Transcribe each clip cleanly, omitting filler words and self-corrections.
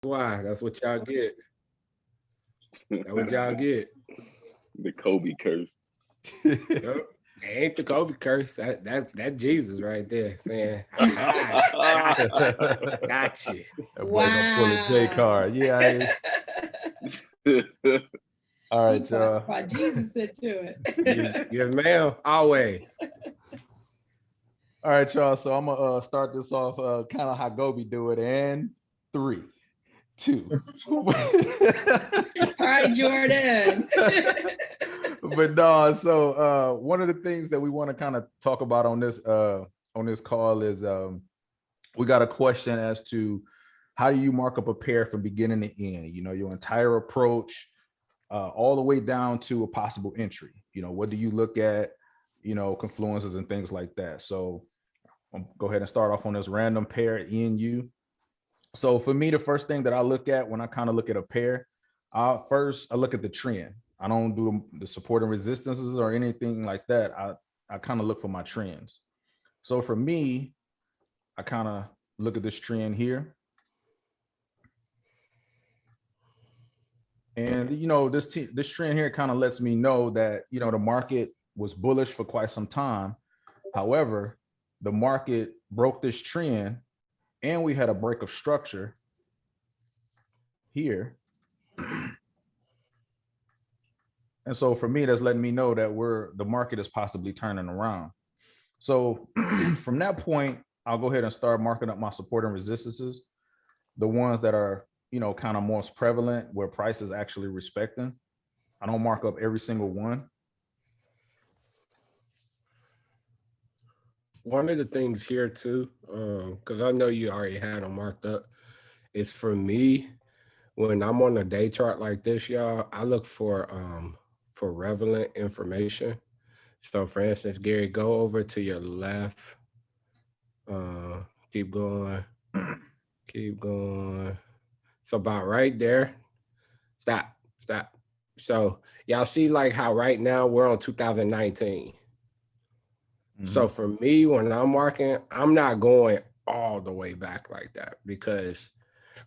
why. That's what y'all get. That's what y'all get. The Kobe curse. Yep. Ain't the Kobe curse. That Jesus right there saying, got you. That boy gonna pull a J card. Yeah. All right, y'all. Brought Jesus into it. Yes, ma'am. Always. All right, y'all. So I'm gonna start this off kind of how Gobi do it. And 3, 2. All right, Jordan. But no, so one of the things that we want to kind of talk about on this call is we got a question as to how do you mark up a pair from beginning to end? You know, your entire approach, all the way down to a possible entry. You know, what do you look at? You know, confluences and things like that. So I'll go ahead and start off on this random pair ENU. So for me, the first thing that I look at when I kind of look at a pair, first I look at the trend. I don't do the support and resistances or anything like that. I kind of look for my trends. So for me, I kind of look at this trend here. And, you know, this trend here kind of lets me know that, you know, the market was bullish for quite some time. However, the market broke this trend and we had a break of structure here. And so for me, that's letting me know that the market is possibly turning around. So from that point, I'll go ahead and start marking up my support and resistances, the ones that are, you know, kind of most prevalent where price is actually respecting. I don't mark up every single one. One of the things here too, because I know you already had them marked up, is for me, when I'm on a day chart like this, y'all, I look for relevant information. So for instance, Gary, go over to your left. Keep going. Keep going. So about right there. Stop. So y'all see like how right now we're on 2019. So for me, when I'm marking, I'm not going all the way back like that, because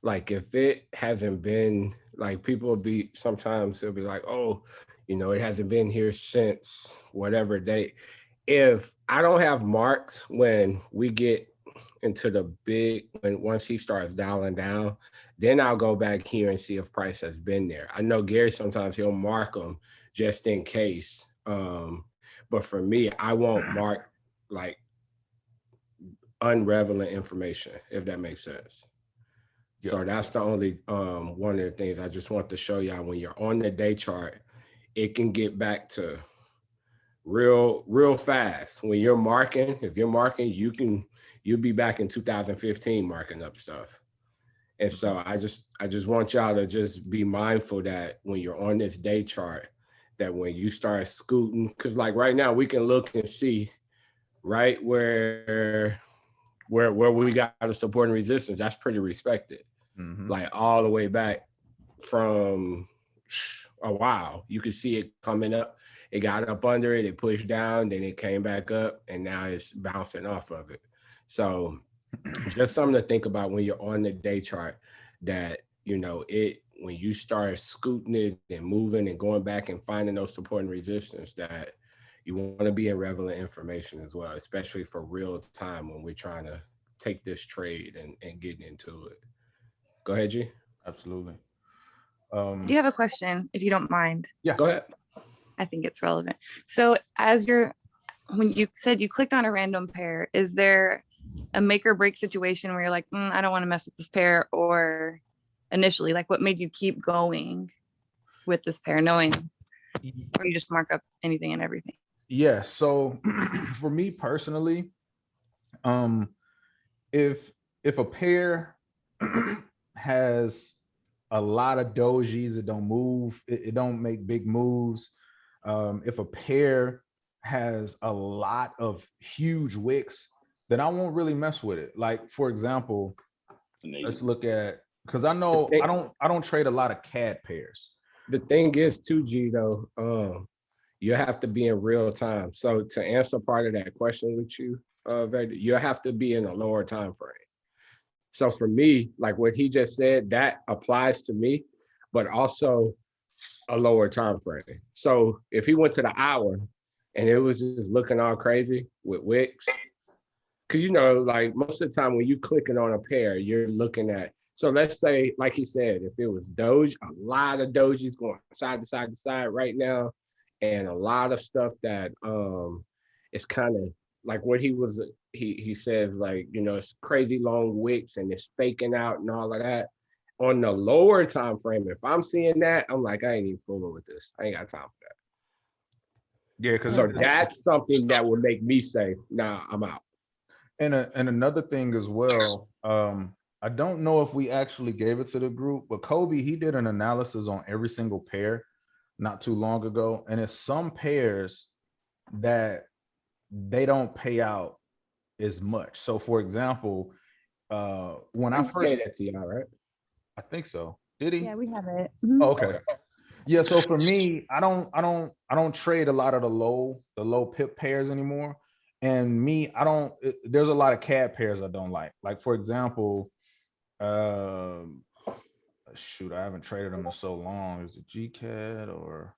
like if it hasn't been, like people will be, sometimes they'll be like, oh, you know, it hasn't been here since whatever date. If I don't have marks when we get into the big, once he starts dialing down, then I'll go back here and see if price has been there. I know Gary, sometimes he'll mark them just in case. But for me, I won't mark like unrelevant information, if that makes sense. Yeah. So that's the only one of the things I just want to show y'all. When you're on the day chart, it can get back to real fast. When you're marking, if you're marking, you'll be back in 2015 marking up stuff. And so I just want y'all to just be mindful that when you're on this day chart, that when you start scooting, because like right now we can look and see right where we got a support and resistance, that's pretty respected. Like all the way back from a while. You could see it coming up. It got up under it, it pushed down, then it came back up, and now it's bouncing off of it. So just something to think about when you're on the day chart, that, you know, when you start scooting it and moving and going back and finding those support and resistance, that you want to be in relevant information as well, especially for real time when we're trying to take this trade and get into it. Go ahead, G. Absolutely. Do you have a question, if you don't mind? Yeah, go ahead. I think it's relevant. So when you said you clicked on a random pair, is there a make or break situation where you're like, I don't want to mess with this pair? Or initially, like what made you keep going with this pair, knowing, or you just mark up anything and everything? Yeah. So for me personally, if a pair has a lot of dojis, it don't move, it don't make big moves. If a pair has a lot of huge wicks, then I won't really mess with it. Like, for example, let's look at, because I know I don't trade a lot of CAD pairs. The thing is 2G though, you have to be in real time. So to answer part of that question with you, you have to be in a lower time frame. So for me, like what he just said, that applies to me, but also a lower time frame. So if he went to the hour and it was just looking all crazy with wicks, because like most of the time when you clicking on a pair, you're looking at. So let's say, like he said, if it was Doge, a lot of Doges going side to side to side right now, and a lot of stuff that it's kind of like what he says, like it's crazy long wicks and it's faking out and all of that. On the lower time frame, if I'm seeing that, I'm like, I ain't even fooling with this. I ain't got time for that. Yeah, because So that's something that would make me say, nah, I'm out. and another thing as well, I don't know if we actually gave it to the group, but Kobe, he did an analysis on every single pair not too long ago, and it's some pairs that they don't pay out as much. So for example, when I first, that to y'all, right? I think so. Did he? Yeah, we have it. Oh, okay. Yeah. So for me, I don't trade a lot of the low pip pairs anymore. And me, there's a lot of CAD pairs I don't like. Like for example, shoot, I haven't traded them in so long. Is it GCAD or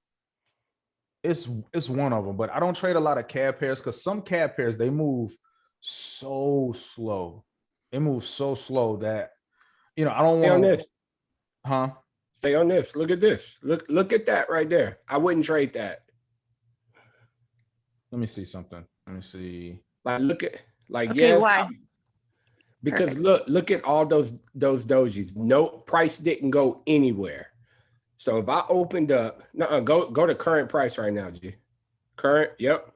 it's one of them, but I don't trade a lot of CAD pairs because some CAD pairs they move so slow. They move so slow that I don't Stay on want to, this. huh? Stay on this. Look at this. Look at that right there. I wouldn't trade that. Let me see something. Let me see. Like look at Okay, yes, why? because Perfect. look at all those dojis. No price didn't go anywhere. So if I opened up, go to current price right now, G. Current, yep.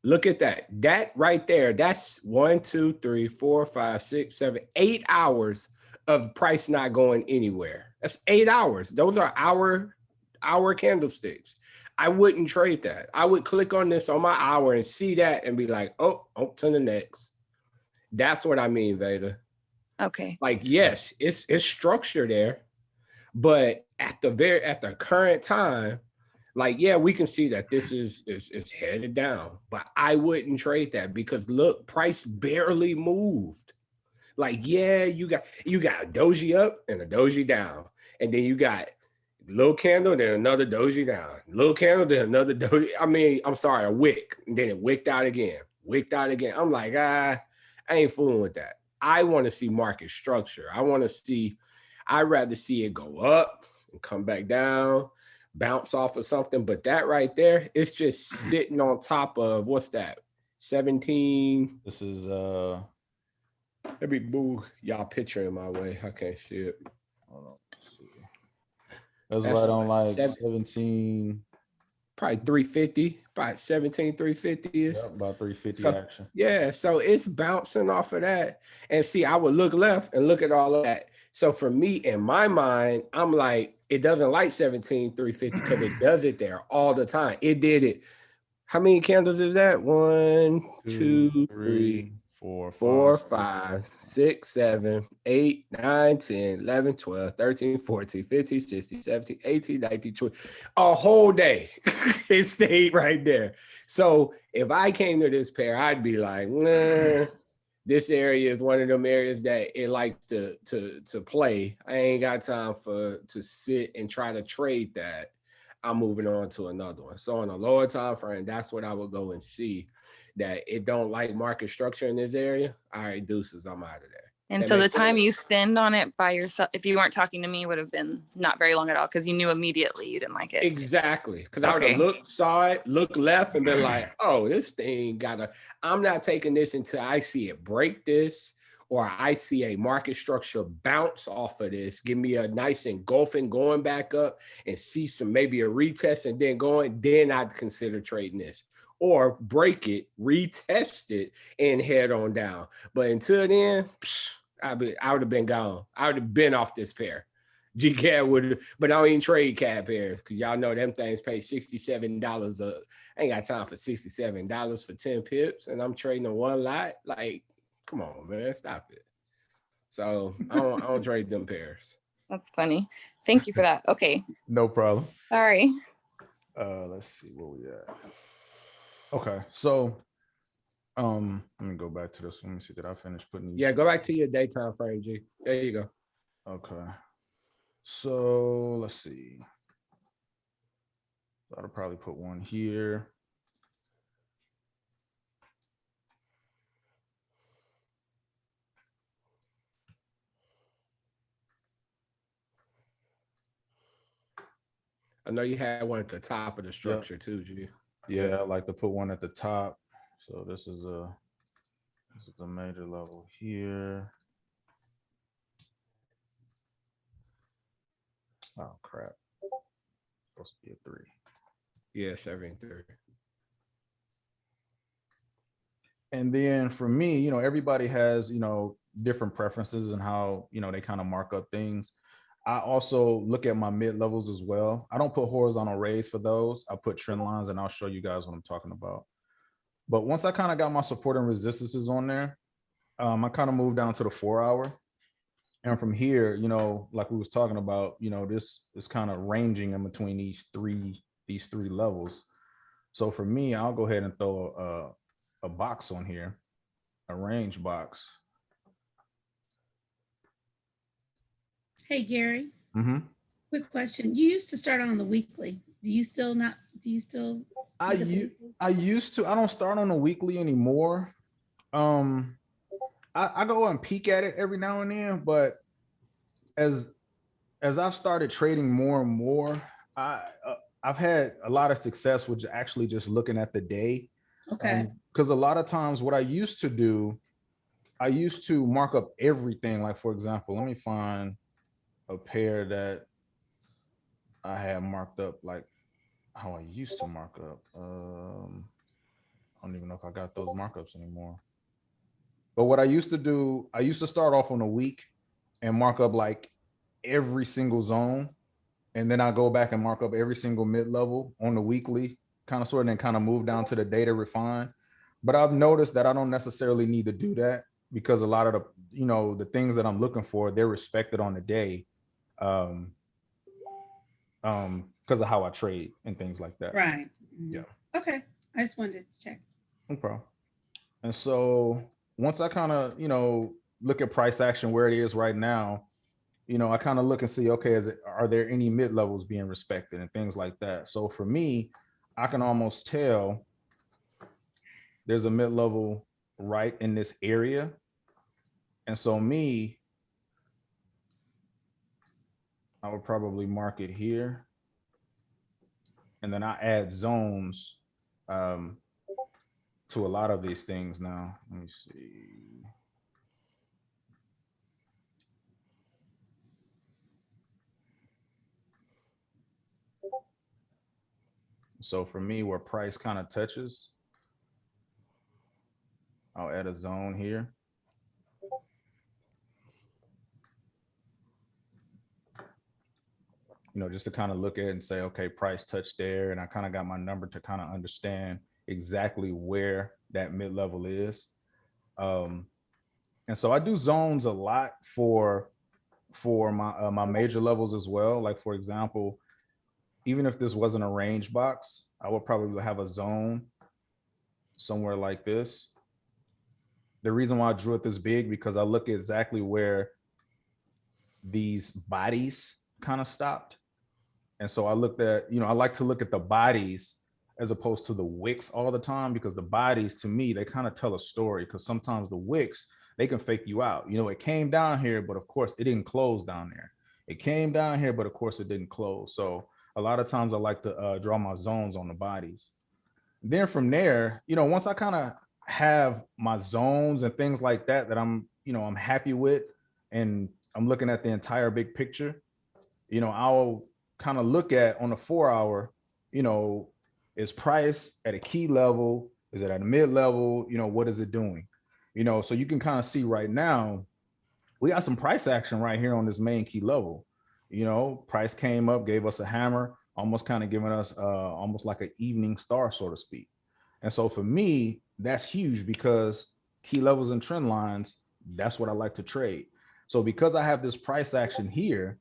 Look at that. That right there, that's 1, 2, 3, 4, 5, 6, 7, 8 hours of price not going anywhere. That's 8 hours. Those are hour candlesticks. I wouldn't trade that. I would click on this on my hour and see that and be like, oh, to the next. That's what I mean, Veda. Okay. Like, yes, it's structure there, but at the current time, like, yeah, we can see that this is headed down, but I wouldn't trade that because look, price barely moved. Like, yeah, you got a doji up and a doji down, and then you got little candle, then another doji down, little candle, then another doji. I mean, I'm sorry, a wick, and then it wicked out again. I'm like, I ain't fooling with that. I want to see market structure. I'd rather see it go up and come back down, bounce off of something. But that right there, it's just sitting on top of what's that? 17. This is Let me move y'all picture in my way. I can't see it. hold on, let's see. That's right on like 17. Probably 350, about 17, 350 is. Yep, about 350 So, action. yeah, so it's bouncing off of that. And see, I would look left and look at all of that. So for me, in my mind, I'm like, it doesn't like 17, 350 because it does it there all the time. It did it. How many candles is that? 1, 2, 3, 4, 5, 6, 7, 8, 9, 10, 11, 12, 13, 14, 15, 16, 17, 18, 19, 20. A whole day. It stayed right there. So if I came to this pair, I'd be like, nah, this area is one of them areas that it likes to play. I ain't got time to sit and try to trade that. I'm moving on to another one. So on a lower time frame, that's what I would go and see. That it don't like market structure in this area. All right, deuces, I'm out of there. And That so the makes time sense? you spend on it by yourself, if you weren't talking to me, would have been not very long at all because you knew immediately you didn't like it. Exactly. Because I would have Okay. saw it, look left, and been like, oh, this thing I'm not taking this until I see it break this, or I see a market structure bounce off of this, give me a nice engulfing going back up and see maybe a retest and then going, then I'd consider trading this. Or break it, retest it, and head on down. But until then, I would have been gone. I would have been off this pair. GCAD would, but I don't even trade CAD pairs because y'all know them things pay $67 a. I ain't got time for $67 for 10 pips, and I'm trading on one lot. Like, come on, man, stop it. So I don't trade them pairs. That's funny. Thank you for that. Okay. No problem. Sorry. Let's see where we at. Okay, so Let me go back to this. Let me see. Did I finish putting these? Yeah, go back to your daytime frame, G. There you go. Okay. So let's see. I'll probably put one here. I know you had one at the top of the structure too, G. Yeah, I like to put one at the top. So this is a major level here. Oh crap. Supposed to be a 3. Yeah, 73. And then for me, you know, everybody has, you know, different preferences and how, you know, they kind of mark up things. I also look at my mid levels as well. I don't put horizontal rays for those. I put trend lines, and I'll show you guys what I'm talking about. But once I kind of got my support and resistances on there, I kind of moved down to the 4 hour. And from here, you know, like we was talking about, you know, this is kind of ranging in between these three levels. So for me, I'll go ahead and throw a box on here, a range box. Hey, Gary, Mm-hmm. quick question. You used to start on the weekly. Do you still not? Do you still? I used to. I don't start on a weekly anymore. I go and peek at it every now and then, but as I've started trading more and more, I've had a lot of success with actually just looking at the day. Okay. Because a lot of times what I used to do, I used to mark up everything. Like, for example, let me find a pair that I had marked up like how I used to mark up. I don't even know if I got those markups anymore. But what I used to do, I used to start off on a week and mark up like every single zone. And then I go back and mark up every single mid-level on the weekly, kind of sort of, and kind of move down to the data refine. But I've noticed that I don't necessarily need to do that because a lot of the, you know, the things that I'm looking for, they're respected on the day. Because of how I trade and things like that. Right. Yeah. Okay. I just wanted to check. No problem. And so once I kind of, you know, look at price action where it is right now, you know, I kind of look and see, okay, are there any mid levels being respected and things like that. So for me, I can almost tell there's a mid level right in this area. And so I would probably mark it here. And then I add zones to a lot of these things now. Let me see. So for me, where price kind of touches, I'll add a zone here. You know, just to kind of look at it and say, okay, price touched there. And I kind of got my number to kind of understand exactly where that mid-level is. And so I do zones a lot for my my major levels as well. Like, for example, even if this wasn't a range box, I would probably have a zone somewhere like this. The reason why I drew it this big, because I look at exactly where these bodies kind of stopped. And so I looked at, you know, I like to look at the bodies as opposed to the wicks all the time, because the bodies, to me, they kind of tell a story, because sometimes the wicks, they can fake you out. You know, it came down here, but of course it didn't close down there. It came down here, but of course it didn't close. So a lot of times I like to draw my zones on the bodies. Then from there, you know, once I kind of have my zones and things like that, that I'm, you know, I'm happy with, and I'm looking at the entire big picture, you know, I'll kind of look at on the 4 hour, you know, is price at a key level? Is it at a mid level? You know, what is it doing? You know, so you can kind of see right now, we got some price action right here on this main key level. You know, price came up, gave us a hammer, almost kind of giving us almost like an evening star, so to speak. And so for me, that's huge, because key levels and trend lines, that's what I like to trade. So because I have this price action here,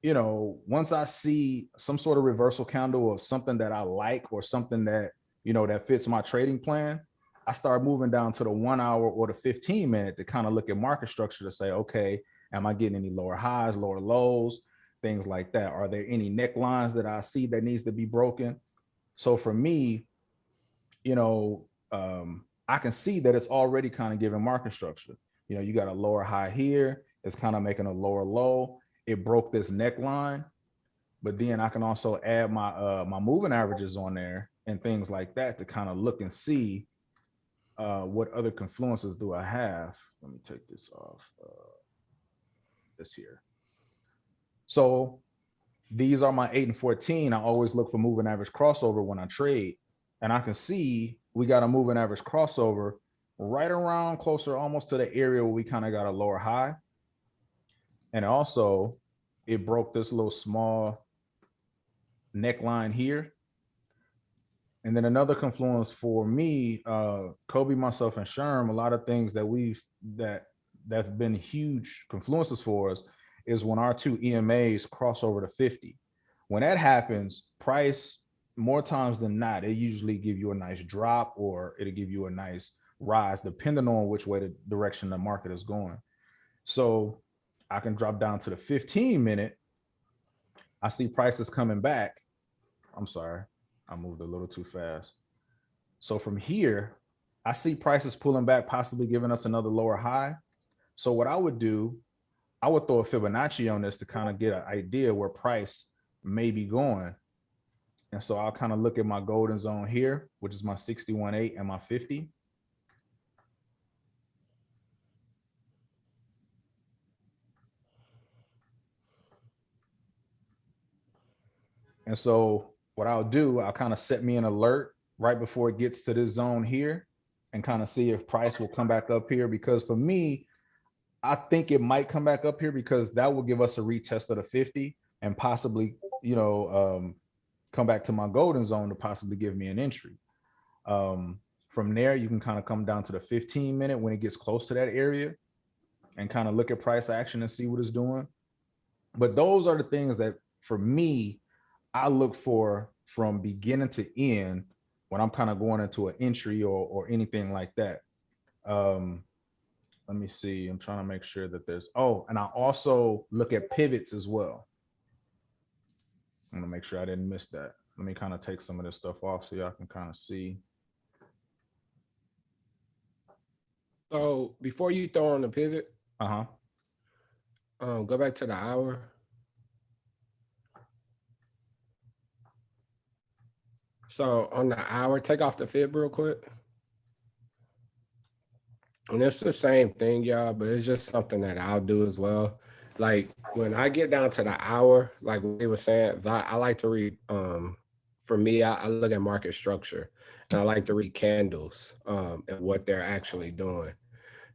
you know, once I see some sort of reversal candle of something that I like, or something that, you know, that fits my trading plan, I start moving down to the 1 hour or the 15 minute to kind of look at market structure to say, okay, am I getting any lower highs, lower lows, things like that? Are there any necklines that I see that needs to be broken? So for me, you know, I can see that it's already kind of giving market structure. You know, you got a lower high here, it's kind of making a lower low. It broke this neckline, but then I can also add my my moving averages on there and things like that to kind of look and see what other confluences do I have. Let me take this off, this here. So these are my 8 and 14. I always look for moving average crossover when I trade. And I can see we got a moving average crossover right around closer almost to the area where we kind of got a lower high. And also it broke this little small neckline here. And then another confluence for me, Kobe, myself, and Sherm, a lot of things that that's been huge confluences for us is when our two EMAs cross over to 50. When that happens, price, more times than not, it usually give you a nice drop or it'll give you a nice rise, depending on which way the direction the market is going. So I can drop down to the 15 minute. I see prices coming back. I'm sorry, I moved a little too fast. So from here, I see prices pulling back, possibly giving us another lower high. So what I would do, I would throw a Fibonacci on this to kind of get an idea where price may be going. And so I'll kind of look at my golden zone here, which is my 61.8 and my 50. And so what I'll do, I'll kind of set me an alert right before it gets to this zone here and kind of see if price will come back up here. Because for me, I think it might come back up here because that will give us a retest of the 50 and possibly, you know, come back to my golden zone to possibly give me an entry. From there, you can kind of come down to the 15 minute when it gets close to that area and kind of look at price action and see what it's doing. But those are the things that for me, I look for from beginning to end when I'm kind of going into an entry or anything like that. Let me see. I'm trying to make sure that there's, and I also look at pivots as well. I'm gonna make sure I didn't miss that. Let me kind of take some of this stuff off so y'all can kind of see. So before you throw on the pivot, go back to the hour. So on the hour, take off the fib real quick. And it's the same thing, y'all, but it's just something that I'll do as well. Like when I get down to the hour, like we were saying, I like to read, for me, I look at market structure and I like to read candles and what they're actually doing.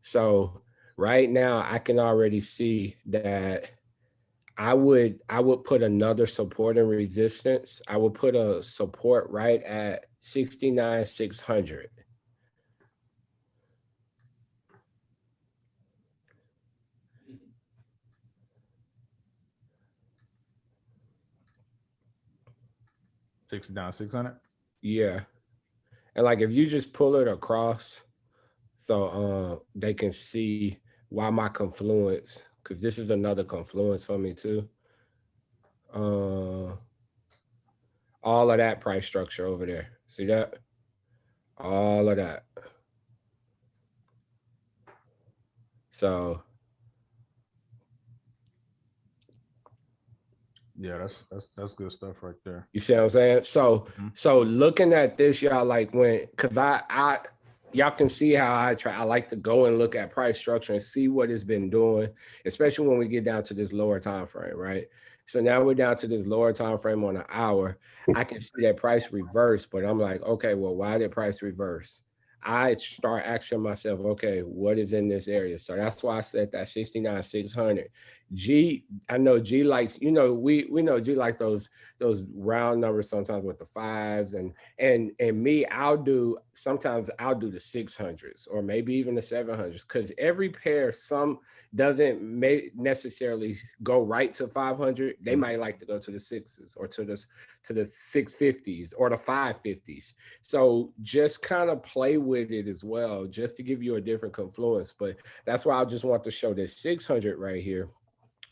So right now I can already see that I would put another support and resistance. I would put a support right at 69,600. $69,600. Yeah. And like if you just pull it across, so they can see why my confluence, because this is another confluence for me too. All of that price structure over there. See that? All of that. So yeah, that's good stuff right there. You see what I'm saying? So so looking at this, y'all, like when, because I y'all can see how I like to go and look at price structure and see what it's been doing, especially when we get down to this lower time frame, right? So now we're down to this lower time frame on an hour. I can see that price reverse, but I'm like, okay, well, why did price reverse? I start asking myself, okay, what is in this area? So that's why I said that 69,600. G, I know G likes, you know, we know G likes those round numbers sometimes with the fives, and me, sometimes I'll do the 600s or maybe even the 700s, because every pair some doesn't necessarily go right to 500. They might like to go to the sixes or to the 650s or the 550s. So just kind of play with it as well, just to give you a different confluence. But that's why I just want to show this 600 right here.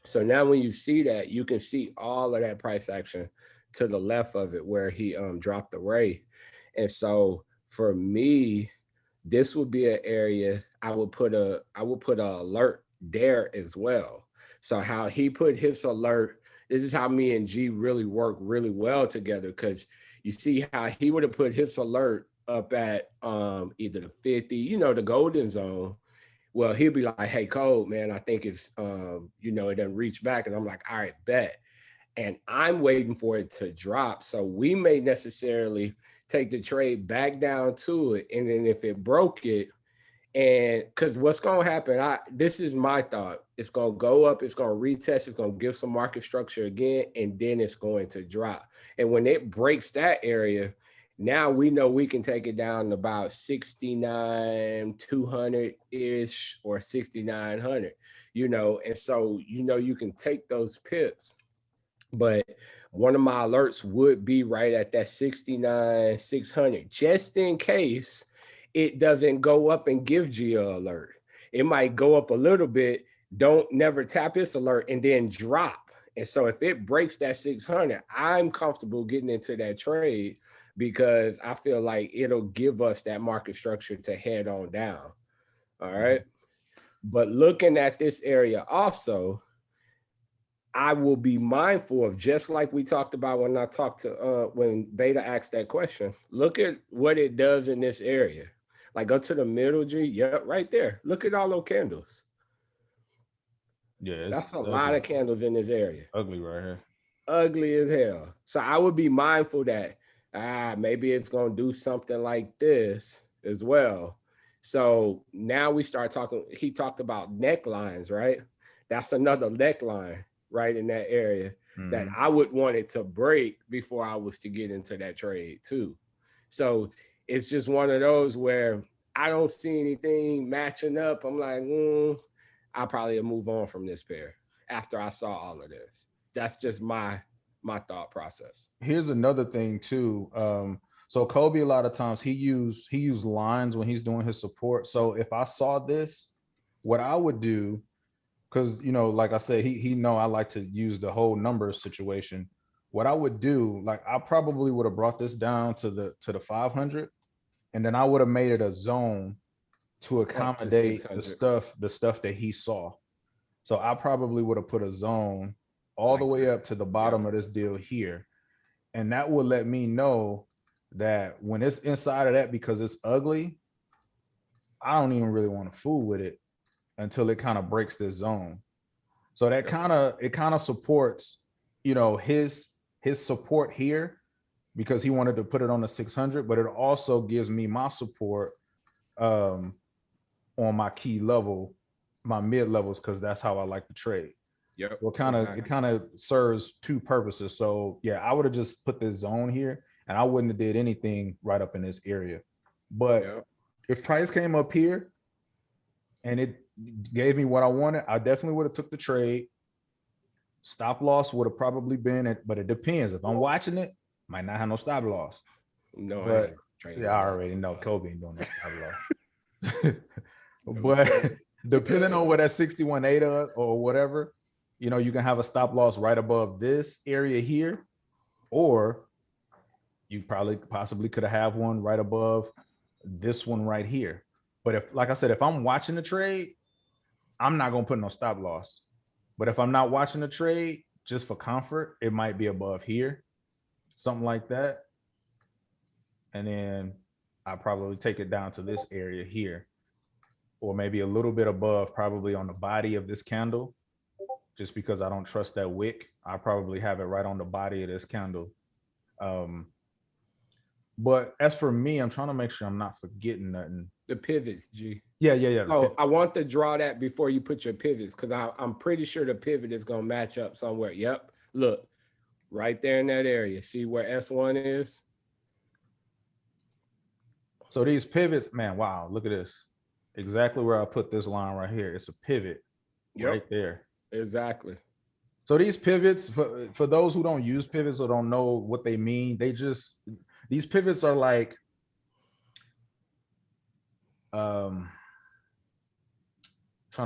So now when you see that, you can see all of that price action to the left of it where he dropped the ray. And so for me, this would be an area I would put a alert there as well. So how he put his alert, this is how me and G really work really well together, because you see how he would have put his alert up at either the 50, you know, the golden zone. Well, he'll be like, hey, Cole, man, I think it's, you know, it doesn't reach back. And I'm like, all right, bet. And I'm waiting for it to drop. So we may necessarily take the trade back down to it. And then if it broke it, and because what's going to happen, this is my thought, it's going to go up, it's going to retest, it's going to give some market structure again, and then it's going to drop. And when it breaks that area, now we know we can take it down to about 69,200-ish or 6,900, you know, and so, you know, you can take those pips. But one of my alerts would be right at that 69,600, just in case it doesn't go up and give G an alert. It might go up a little bit, never tap its alert, and then drop. And so if it breaks that 600, I'm comfortable getting into that trade, because I feel like it'll give us that market structure to head on down. All right. But looking at this area also, I will be mindful of, just like we talked about when I talked to, when Beta asked that question, look at what it does in this area. Like go to the middle, G, yep, right there. Look at all those candles. Yeah, that's a lot of candles in this area. Ugly right here. Ugly as hell. So I would be mindful that maybe it's gonna do something like this as well. So now we start talking. He talked about necklines, right? That's another neckline right in that area that I would want it to break before I was to get into that trade too. So it's just one of those where I don't see anything matching up. I'm like, I'll probably move on from this pair after I saw all of this. That's just my thought process. Here's another thing too. So Kobe, a lot of times he used lines when he's doing his support. So if I saw this, what I would do, because you know, like I said, he know I like to use the whole numbers situation. What I would do, like I probably would have brought this down to the 500, and then I would have made it a zone to accommodate the stuff that he saw. So I probably would have put a zone all the way up to the bottom of this deal here. And that would let me know that when it's inside of that, because it's ugly, I don't even really want to fool with it until it kind of breaks this zone. So that kind of supports, you know, his support here, because he wanted to put it on the 600, but it also gives me my support on my key level, my mid levels, because that's how I like to trade. Yeah. So it kind of serves two purposes. So yeah, I would have just put this zone here, and I wouldn't have did anything right up in this area. But if price came up here and it gave me what I wanted, I definitely would have took the trade. Stop loss would have probably been it, but it depends. If I'm watching it, might not have no stop loss. No, but I already know Kobe ain't doing no stop loss. But depending on what that 61.8 or whatever, you know, you can have a stop loss right above this area here, or you possibly could have one right above this one right here. But if, like I said, if I'm watching the trade, I'm not gonna put no stop loss. But if I'm not watching the trade, just for comfort, it might be above here, something like that. And then I probably take it down to this area here, or maybe a little bit above, probably on the body of this candle. Just because I don't trust that wick, I probably have it right on the body of this candle. But as for me, I'm trying to make sure I'm not forgetting nothing. The pivots, G. Yeah. So I want to draw that before you put your pivots, because I'm pretty sure the pivot is going to match up somewhere. Yep. Look, right there in that area. See where S1 is? So these pivots, man, wow, look at this. Exactly where I put this line right here. It's a pivot right there. Exactly. So these pivots, for those who don't use pivots or don't know what they mean, these pivots are like, trying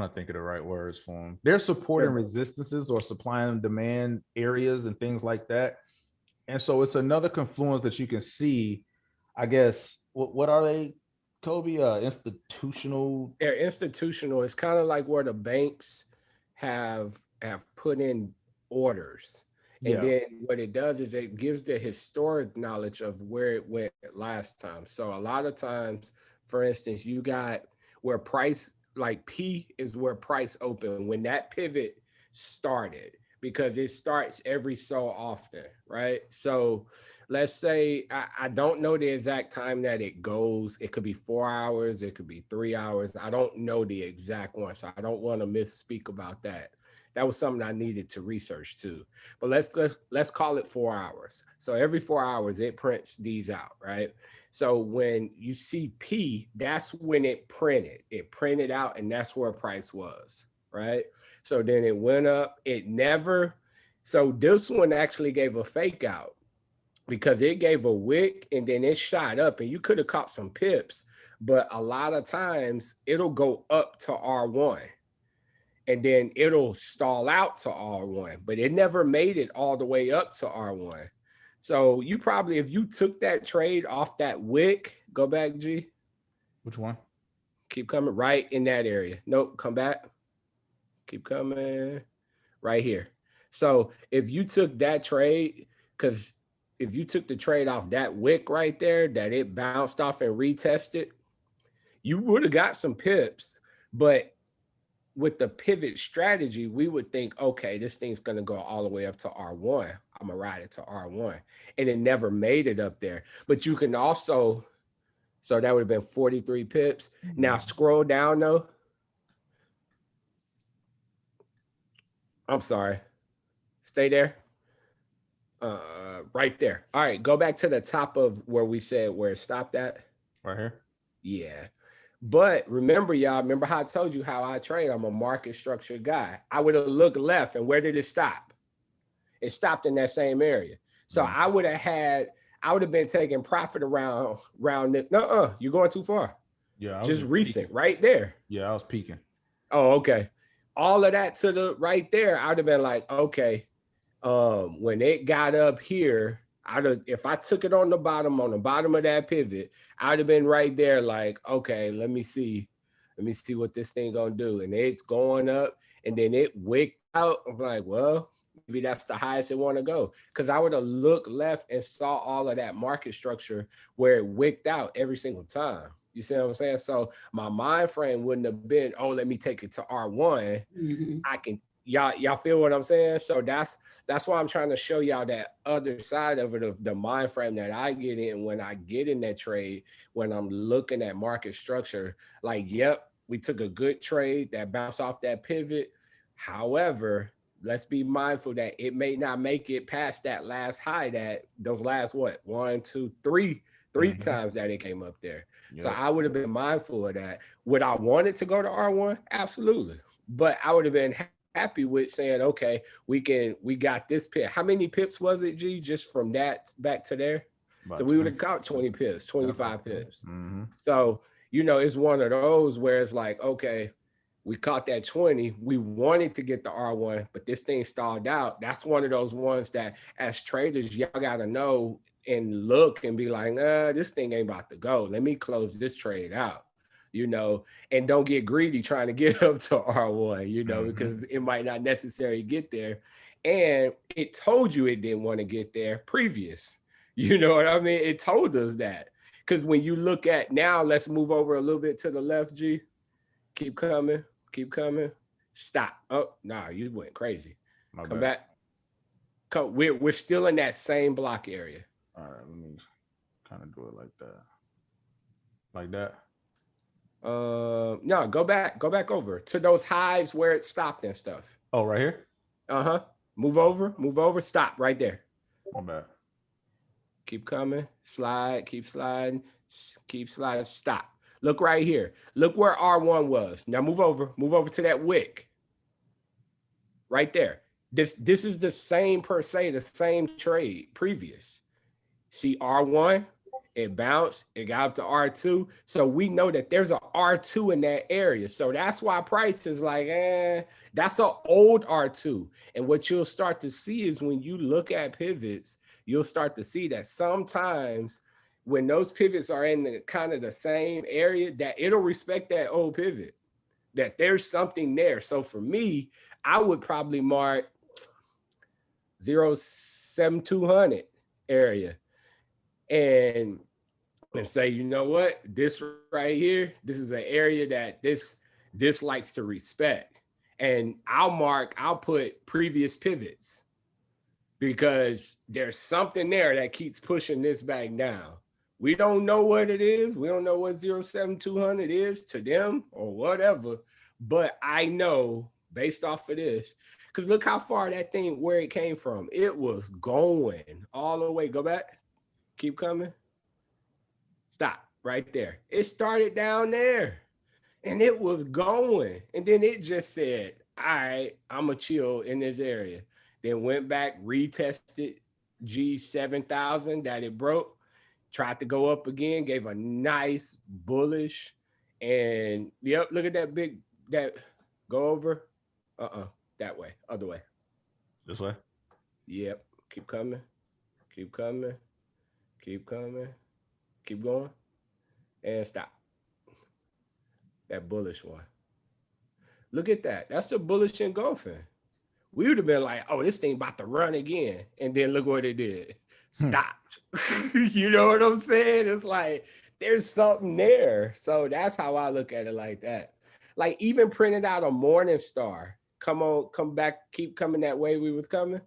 to think of the right words for them. They're supporting resistances or supply and demand areas and things like that. And so it's another confluence that you can see, I guess. What are they, Kobe? Institutional. They're institutional. It's kind of like where the banks have put in orders. And then what it does is it gives the historic knowledge of where it went last time. So a lot of times, for instance, you got where price, like P is where price opened when that pivot started, because it starts every so often, right? So let's say, I don't know the exact time that it goes. It could be 4 hours. It could be 3 hours. I don't know the exact one, so I don't want to misspeak about that. That was something I needed to research too. But let's call it 4 hours. So every 4 hours, it prints these out, right? So when you see P, that's when it printed. It printed out, and that's where price was, right? So then it went up. It never. So this one actually gave a fake out, because it gave a wick and then it shot up, and you could have caught some pips, but a lot of times it'll go up to R1 and then it'll stall out to R1, but it never made it all the way up to R1. So you probably, if you took that trade off that wick, go back, G. Which one? Keep coming, right in that area. Nope, come back. Keep coming, right here. So if you took that trade, because if you took the trade off that wick right there, that it bounced off and retested, you would have got some pips. But with the pivot strategy, we would think, okay, this thing's going to go all the way up to R1. I'm going to ride it to R1. And it never made it up there. But you can also, so that would have been 43 pips. Now scroll down though. I'm sorry. Stay there. Right there. All right, go back to the top of where we said where it stopped at. Right here. Yeah. But remember, y'all, remember how I told you how I trade? I'm a market structure guy. I would have looked left, and where did it stop? It stopped in that same area. So I would have been taking profit around it. You're going too far. Yeah. Just recent, right there. Yeah, I was peeking. Oh, okay. All of that to the right there, I would have been like, okay. When it got up here, if I took it on the bottom of that pivot, I'd have been right there like, okay, let me see what this thing gonna do. And it's going up, and then it wicked out. I'm like, well, maybe that's the highest it want to go. Because I would have looked left and saw all of that market structure where it wicked out every single time. You see what I'm saying? So my mind frame wouldn't have been, oh, let me take it to R1. I can. Y'all feel what I'm saying? So that's why I'm trying to show y'all that other side of it, of the mind frame that I get in when I get in that trade, when I'm looking at market structure. Like, yep, we took a good trade that bounced off that pivot. However, let's be mindful that it may not make it past that last high, that those last, what, 1, 2, 3 times that it came up there. Yep. So I would have been mindful of that. Would I want it to go to R1? Absolutely. But I would have been happy with saying, okay, we got this pip. How many pips was it, G, just from that back to there? About so we would have caught 20 pips, 25 pips. So, it's one of those where it's like, okay, we caught that 20. We wanted to get the R1, but this thing stalled out. That's one of those ones that as traders, y'all got to know and look and be like, this thing ain't about to go. Let me close this trade out. And don't get greedy trying to get up to R1, because it might not necessarily get there. And it told you it didn't want to get there previous. You know what I mean? It told us that. Because when you look at now, let's move over a little bit to the left, G. Keep coming. Stop. Oh, no, you went crazy. Come back. We're still in that same block area. All right, let me kind of do it like that. Like that. No, go back over to those highs where it stopped and stuff. Oh, right here. Move over, stop right there. My bad. Keep coming, slide, keep sliding, stop. Look right here. Look where R1 was. Now move over to that wick. Right there. This is the same per se, the same trade previous. See R1, it bounced, it got up to R2. So we know that there's a R2 in that area. So that's why price is like, that's an old R2. And what you'll start to see is when you look at pivots, you'll start to see that sometimes when those pivots are in the kind of the same area, that it'll respect that old pivot, that there's something there. So for me, I would probably mark 0.7200 area and say, you know what, this right here, this is an area that this likes to respect. And I'll put previous pivots because there's something there that keeps pushing this back down. We don't know what it is. We don't know what 0.7200 is to them or whatever, but I know based off of this, because look how far that thing, where it came from. It was going all the way. Go back. Keep coming. Stop right there. It started down there and it was going. And then it just said, all right, I'm going to chill in this area. Then went back, retested G7000 that it broke, tried to go up again, gave a nice bullish. And yep, look at that go over. That way, other way. This way? Yep, keep coming, keep coming, keep coming, keep going, and stop. That bullish one. Look at that. That's a bullish engulfing. We would have been like, oh, this thing about to run again. And then look what it did. Stopped. You know what I'm saying? It's like, there's something there. So that's how I look at it like that. Like even printed out a morning star. Come on, come back, keep coming that way we was coming.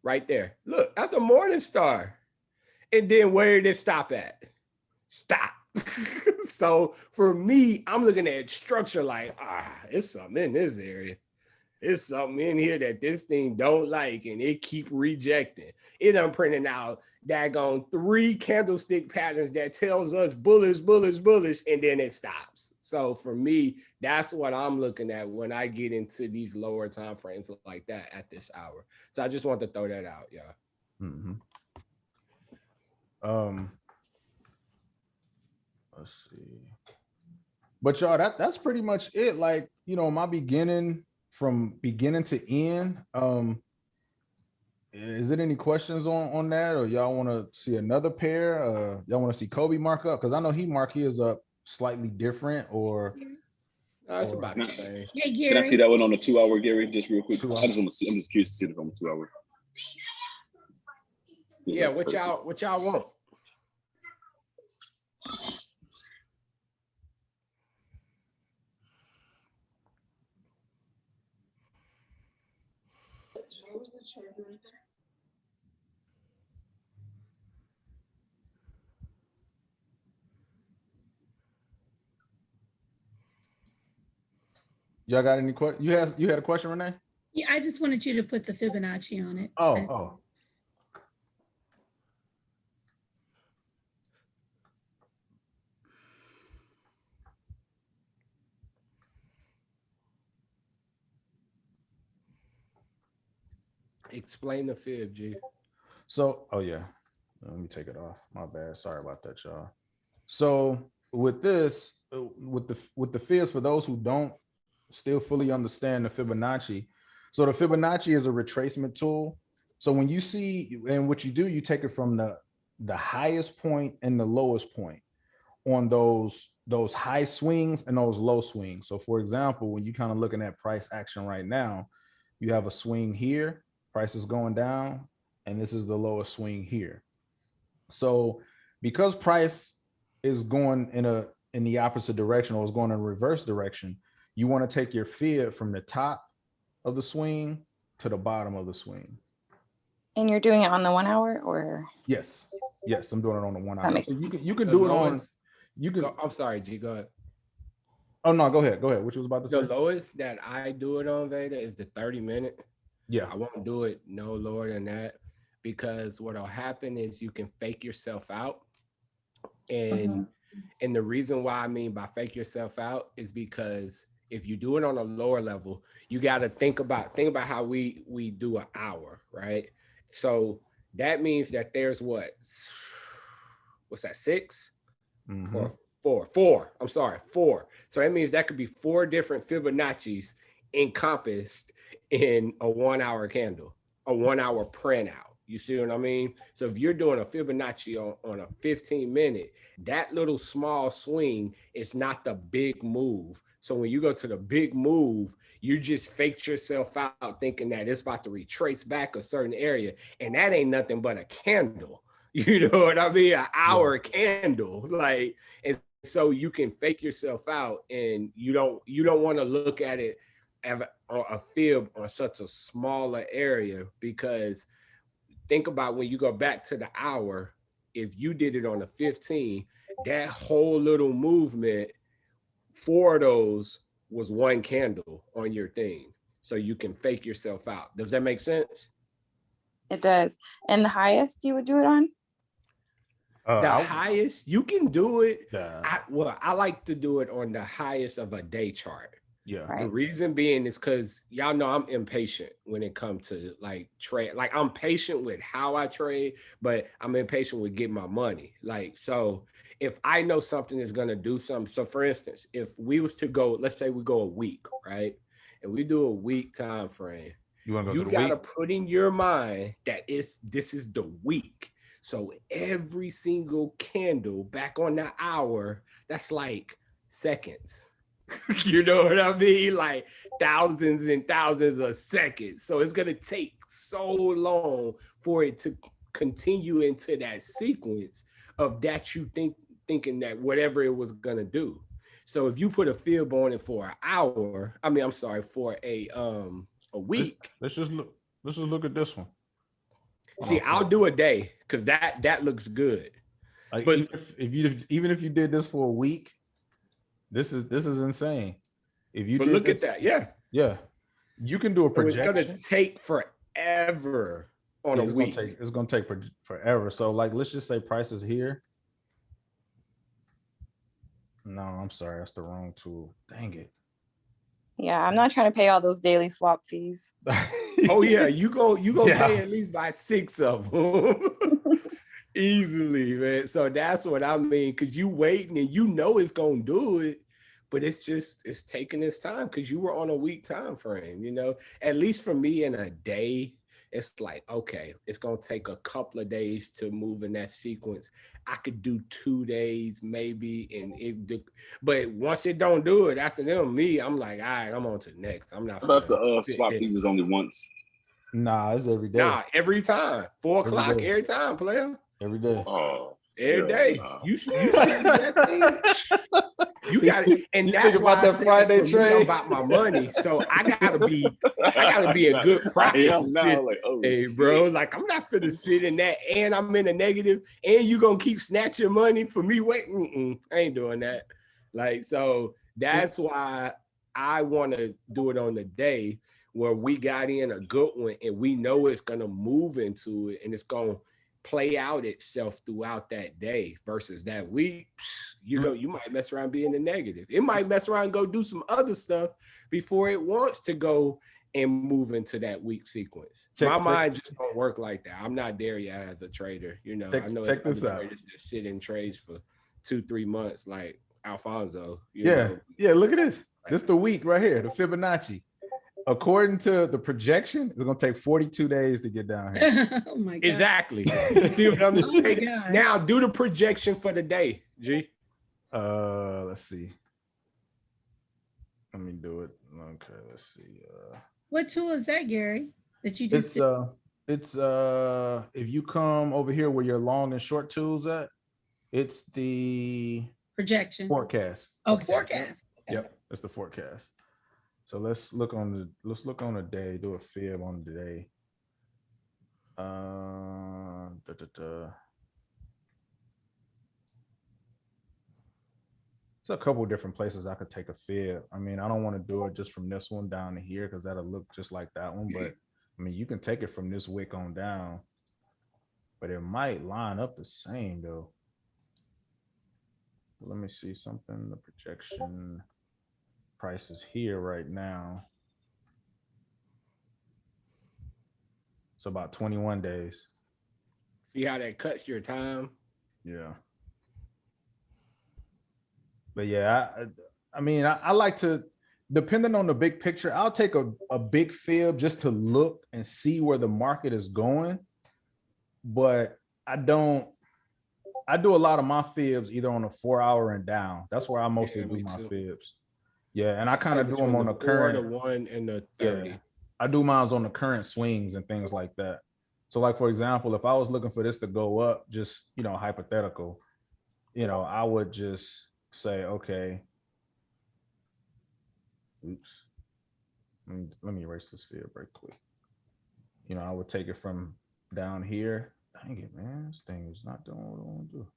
Right there. Look, that's a morning star. And then where did it stop at? Stop. So for me, I'm looking at structure like, it's something in this area. It's something in here that this thing don't like, and it keep rejecting. It done printing out daggone 3 candlestick patterns that tells us bullish, bullish, bullish, and then it stops. So for me, that's what I'm looking at when I get into these lower time frames like that at this hour. So I just want to throw that out, yeah. Mm-hmm. Let's see. But y'all, that's pretty much it. Like, you know, my beginning from beginning to end. Is it any questions on that, or y'all want to see another pair? Y'all want to see Kobe mark up? Because I know he marked his up slightly different, or no, it's about the same. Hey, Gary. Can I see that one on the 2 hour, Gary? Just real quick. 2 hour. I just want to see. I'm just curious to see it on the 2 hour. Yeah, what y'all want? Y'all got any questions? You had a question, Renee? Yeah, I just wanted you to put the Fibonacci on it. Oh. Explain the fib, G. So, yeah. Let me take it off. My bad. Sorry about that, y'all. So with this, with the fibs, for those who don't still fully understand the Fibonacci. So the Fibonacci is a retracement tool. So when you see, and what you do, you take it from the highest point and the lowest point on those high swings and those low swings. So for example, when you kind of looking at price action right now, you have a swing here, price is going down, and this is the lowest swing here. So because price is going in the opposite direction, or is going in a reverse direction, you want to take your fib from the top of the swing to the bottom of the swing. And you're doing it on the 1 hour, or? Yes, I'm doing it on the 1 hour. That makes So you can do it on, You can. I'm sorry, G, go ahead. Oh no, go ahead. Go ahead. What you was about to The say? lowest that I do it on, Veda, is the 30-minute. Yeah. I won't do it no lower than that, because what'll happen is you can fake yourself out. And the reason why I mean by fake yourself out is because if you do it on a lower level, you got to think about how we do an hour, right? So that means that there's what's that, 6 or 4? I'm sorry, 4. So that means that could be 4 different Fibonacci's encompassed in a 1 hour candle, a 1 hour printout. You see what I mean? So if you're doing a Fibonacci on a 15-minute, that little small swing is not the big move. So when you go to the big move, you just faked yourself out thinking that it's about to retrace back a certain area. And that ain't nothing but a candle. You know what I mean? An hour candle. Like, and so you can fake yourself out, and you don't want to look at it as a fib on such a smaller area, because think about when you go back to the hour, if you did it on a 15, that whole little movement, 4 of those was 1 candle on your thing. So you can fake yourself out. Does that make sense? It does. And the highest you would do it on? The highest, you can do it. Yeah. I like to do it on the highest of a day chart. Yeah. Right. The reason being is because y'all know I'm impatient when it comes to like trade. Like, I'm patient with how I trade, but I'm impatient with getting my money. Like, so if I know something is going to do something. So for instance, if we was to go, let's say we go a week, right? And we do a week time frame. You got to put in your mind that this is the week. So every single candle back on the hour, that's like seconds. You know what I mean? Like thousands and thousands of seconds. So it's gonna take so long for it to continue into that sequence of that you thinking that whatever it was gonna do. So if you put a fib on it for an hour, for a week. Let's just look at this one. See, I'll do a day because that looks good. Like, but even if you did this for a week, this is insane. If you look at that, yeah, you can do a projection. So it's gonna take forever on a week. It's gonna take forever. So like, let's just say price is here. No, I'm sorry, that's the wrong tool. Dang it. Yeah, I'm not trying to pay all those daily swap fees. Oh yeah, you go pay at least by 6 of them. Easily, man. So that's what I mean, because you waiting and you know it's gonna do it, but it's taking its time because you were on a week time frame. You know, at least for me in a day, it's like, okay, it's gonna take a couple of days to move in that sequence. I could do 2 days maybe, but once it don't do it after them, I'm like, all right, I'm on to the next. I'm not. About the swap fee was only once. Nah, it's every day. Nah, every time, 4 o'clock every time, player. Every day. Oh, every day. Nah. You see that thing? You got it, and that's why about that Friday trade about my money. So I gotta be a good profit. Yeah, like, hey, bro, like I'm not finna sit in that, and I'm in a negative, and you gonna keep snatching money for me. Wait, I ain't doing that. Like, so that's why I want to do it on the day where we got in a good one, and we know it's gonna move into it, and it's gonna play out itself throughout that day versus that week. You might mess around being the negative. It might mess around and go do some other stuff before it wants to go and move into that week sequence. My mind just don't work like that. I'm not there yet as a trader. You know, I know it's other traders that sit in trades for 2-3 months, like Alfonso. You know? Look at this. This is the week right here, the Fibonacci. According to the projection, it's gonna take 42 days to get down here. Oh my God. Exactly. You see what I mean? Oh my God. Now do the projection for the day, G. Let's see. Let me do it. Okay, let's see. What tool is that, Gary? That you just it's if you come over here where your long and short tools at, it's the projection forecast. Oh, forecast. Okay. Yep, that's the forecast. So let's look on a day, do a fib on the day. a couple of different places I could take a fib. I mean, I don't want to do it just from this one down to here because that'll look just like that one. But I mean, you can take it from this wick on down, but it might line up the same though. Let me see something. The projection price is here right now. It's about 21 days. See how that cuts your time? Yeah. But yeah, I mean, I like to, depending on the big picture, I'll take a big fib just to look and see where the market is going. But I do a lot of my fibs either on a 4 hour and down. That's where I mostly do my fibs. Yeah, and I kind of do them on the current. 4, the 1, and the 30. Yeah, I do mine on the current swings and things like that. So like, for example, if I was looking for this to go up, just, you know, hypothetical, you know, I would just say, okay, oops, let me erase this fib right quick. You know, I would take it from down here. Dang it, man, this thing is not doing what I want to do.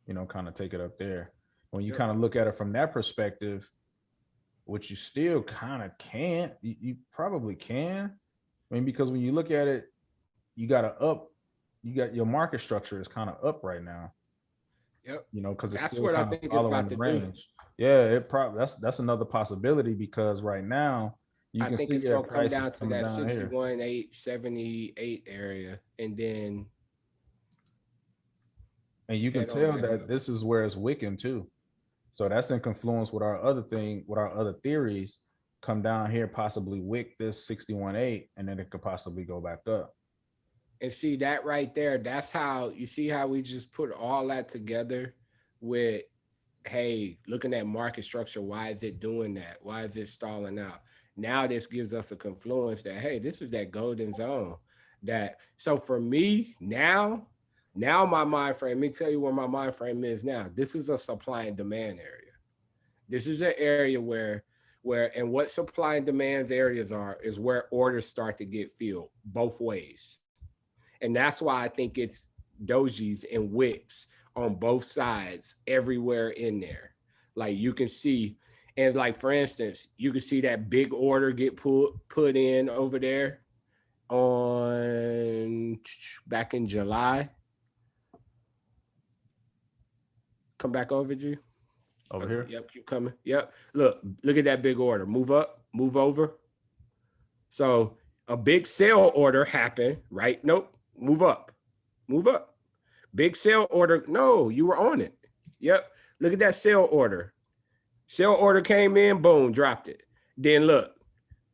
You know, kind of take it up there. When you kind of look at it from that perspective, which you still kind of can't, you probably can. I mean, because when you look at it, you got your market structure is kind of up right now. Yep. You know, because it's That's still what I kind of think it's following about the to range. do. Yeah, it probably that's another possibility because right now you I can think see it's your gonna come down prices to coming that down here. 61,878 area, and then And you can head on tell back that up. this is where it's wicking too. So that's in confluence with our other thing, with our other theories, come down here, possibly wick this 61.8, and then it could possibly go back up. And see that right there, that's how you see how we just put all that together with, hey, looking at market structure, why is it doing that? Why is it stalling out? Now this gives us a confluence that, hey, this is that golden zone. That so for me now my mind frame, let me tell you where my mind frame is now. This is a supply and demand area. This is an area where and what supply and demands areas are is where orders start to get filled both ways. And that's why I think it's dojis and whips on both sides everywhere in there. Like you can see, and like for instance, you can see that big order get put in over there on back in July. Come back over, G. Over here? Yep, keep coming. Yep. Look at that big order. Move up, move over. So a big sell order happened, right? Nope. Move up. Move up. Big sell order. No, you were on it. Yep. Look at that sell order. Sell order came in, boom, dropped it. Then look,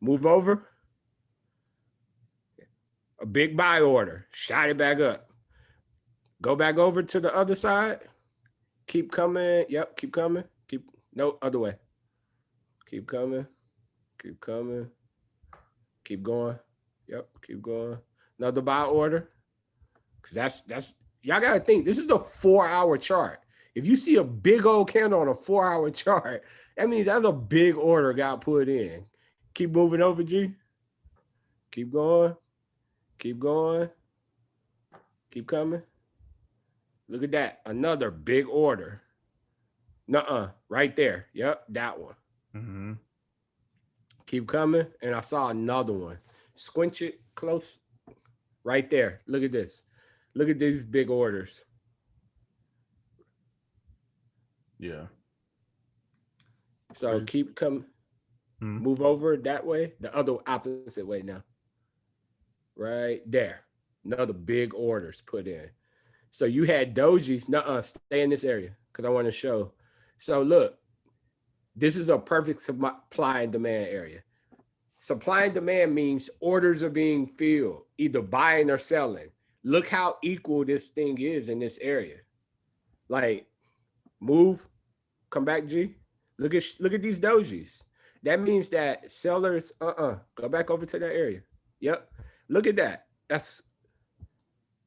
move over. A big buy order, shot it back up. Go back over to the other side. Keep coming. Yep, keep coming. No, other way. Keep coming. Keep coming. Keep going. Yep, keep going. Another buy order. Because that's y'all gotta think this is a 4-hour chart. If you see a big old candle on a 4-hour chart, that means that's a big order got put in. Keep moving over, G. Keep going. Keep going. Keep coming. Look at that. Another big order. Nuh-uh. Right there. Yep, that one. Mm-hmm. Keep coming. And I saw another one. Squinch it close. Right there. Look at this. Look at these big orders. Yeah. So keep coming. Mm-hmm. Move over that way. The other opposite way now. Right there. Another big orders put in. So you had dojis. Nuh-uh. Stay in this area because I want to show. So look, this is a perfect supply and demand area. Supply and demand means orders are being filled, either buying or selling. Look how equal this thing is in this area. Like, move, come back, G. Look at these dojis. That means that sellers, go back over to that area. Yep. Look at that. That's,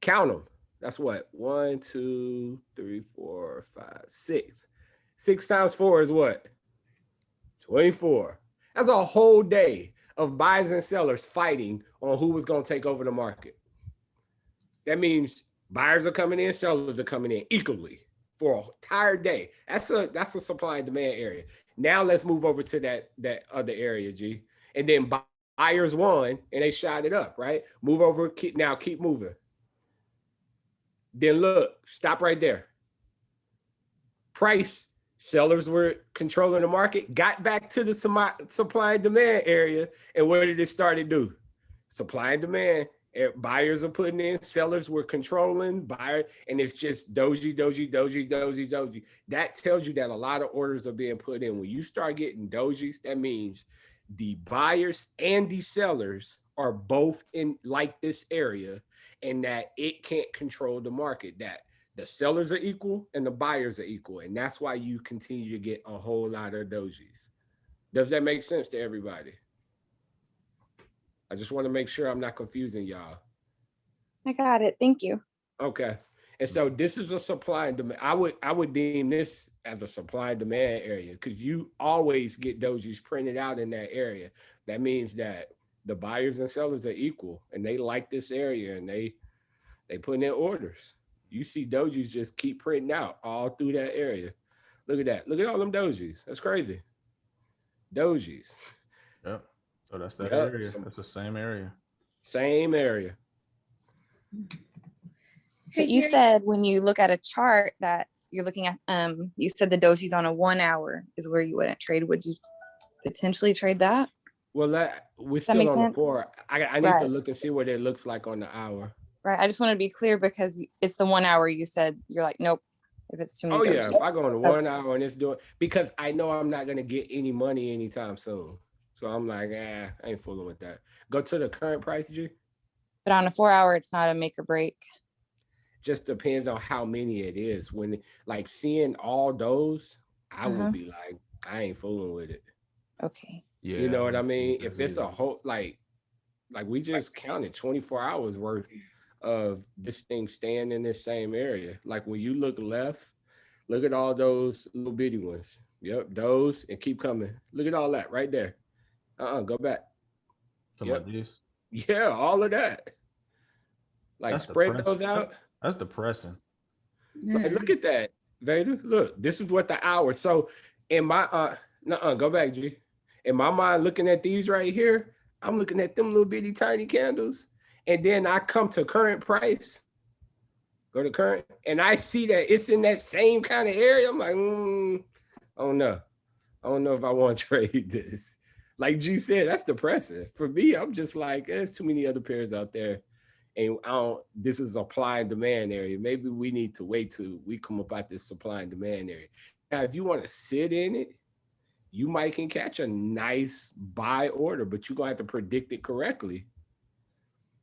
count them. That's what? 1, 2, 3, 4, 5, 6. 6 times 4 is what? 24. That's a whole day of buyers and sellers fighting on who was going to take over the market. That means buyers are coming in, sellers are coming in equally. for an entire day. That's a supply and demand area. Now let's move over to that other area, G. And then buyers won and they shot it up, right? Move over, keep moving. Then look, stop right there. Price, sellers were controlling the market, got back to the supply and demand area. And what did it start to do? Supply and demand. Buyers are putting in, sellers were controlling, and it's just doji. That tells you that a lot of orders are being put in. When you start getting dojis, that means the buyers and the sellers are both in like this area, and that it can't control the market, that the sellers are equal and the buyers are equal. And that's why you continue to get a whole lot of dojis. Does that make sense to everybody? I just want to make sure I'm not confusing y'all. I got it. Thank you. Okay. And so this is a supply and demand. I would deem this as a supply and demand area, because you always get dojis printed out in that area. That means that the buyers and sellers are equal and they like this area and they put in orders. You see dojis just keep printing out all through that area. Look at that. Look at all them dojis. That's crazy. Dojis. Yep. So that's that area. That's the same area. Same area. But you said when you look at a chart that you're looking at, you said the doji's on a 1 hour is where you wouldn't trade. Would you potentially trade that? Well, we're still make on sense? the 4. I need to look and see what it looks like on the hour. Right. I just want to be clear because it's the 1 hour you said you're like, nope, if it's too many. Oh yeah, if I go on the 1 hour and it's doing, because I know I'm not going to get any money anytime soon. So I'm like, I ain't fooling with that. Go to the current price, G. But on a 4 hour, it's not a make or break. Just depends on how many it is. When like seeing all those, I would be like, I ain't fooling with it. Okay. Yeah. You know what I mean? If it's a whole, like we just counted 24 hours worth of this thing staying in this same area. Like when you look left, look at all those little bitty ones. Yep, those, and keep coming. Look at all that right there. Go back. Yep. This. Yeah, all of that. Like that's spread those out. That's depressing. Like, look at that, Vader. Look, this is what the hour. So in my go back, G. In my mind, looking at these right here, I'm looking at them little bitty tiny candles. And then I come to current price. Go to current, and I see that it's in that same kind of area. I'm like, I don't know. I don't know if I want to trade this. Like G said, that's depressing. For me, I'm just like, there's too many other pairs out there. And this is a supply and demand area. Maybe we need to wait till we come up out this supply and demand area. Now, if you want to sit in it, you might can catch a nice buy order, but you're going to have to predict it correctly.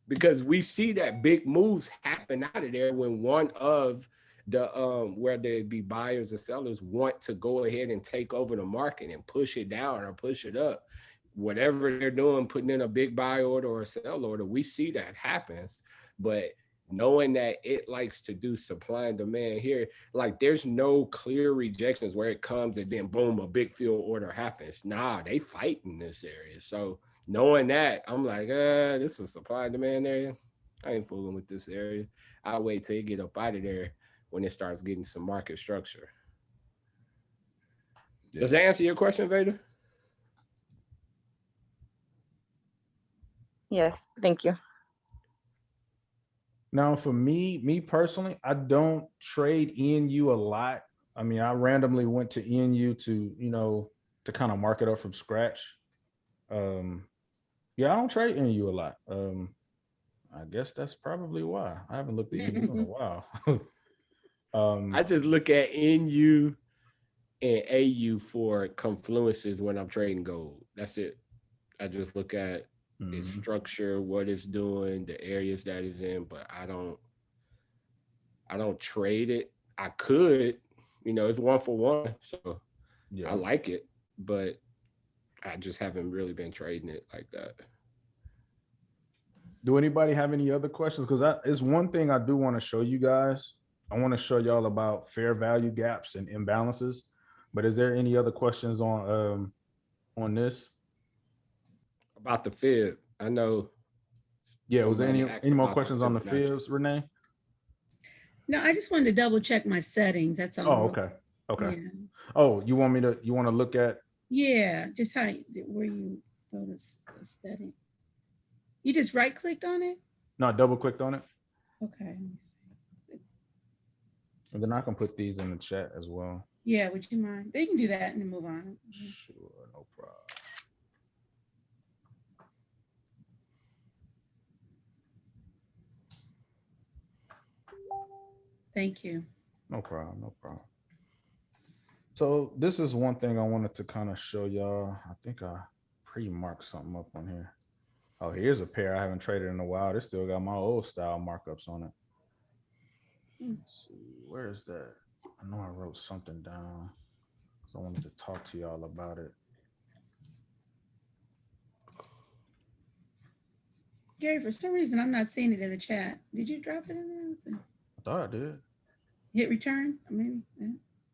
Because we see that big moves happen out of there when one of the, whether it be buyers or sellers, want to go ahead and take over the market and push it down or push it up. Whatever they're doing, putting in a big buy order or a sell order, we see that happens. But knowing that it likes to do supply and demand here, like there's no clear rejections where it comes and then boom, a big field order happens. Nah, they fight in this area. So knowing that, I'm like, this is a supply and demand area. I ain't fooling with this area. I'll wait till you get up out of there when it starts getting some market structure. Yeah. Does that answer your question, Vader? Yes, thank you. Now, for me personally, I don't trade NU a lot. I mean, I randomly went to NU to, to kind of mark it up from scratch. Yeah, I don't trade NU a lot. I guess that's probably why. I haven't looked at NU in a while. I just look at NU and AU for confluences when I'm trading gold. That's it. I just look at its structure, what it's doing, the areas that it's in, but I don't trade it. I could, it's 1 for 1. So yeah. I like it, but I just haven't really been trading it like that. Do anybody have any other questions? Because it's one thing I do want to show you guys. I want to show y'all about fair value gaps and imbalances. But is there any other questions on this? About the fib, I know. Yeah, was there any more questions on the fibs, Renee? No, I just wanted to double check my settings. That's all. Oh, okay. Okay. Yeah. Oh, you want to look at? Yeah, just where you go to setting. You just right clicked on it? No, I double clicked on it. Okay. Let me see. And then I can put these in the chat as well. Yeah, would you mind? They can do that and then move on. Sure, no problem. Thank you. No problem, no problem. So this is one thing I wanted to kind of show y'all. I think I pre-marked something up on here. Oh, here's a pair I haven't traded in a while. This still got my old style markups on it. Let's see, where is that? I know I wrote something down because I wanted to talk to y'all about it. Gary, for some reason, I'm not seeing it in the chat. Did you drop it in there? I thought I did. Hit return? Maybe. Yeah.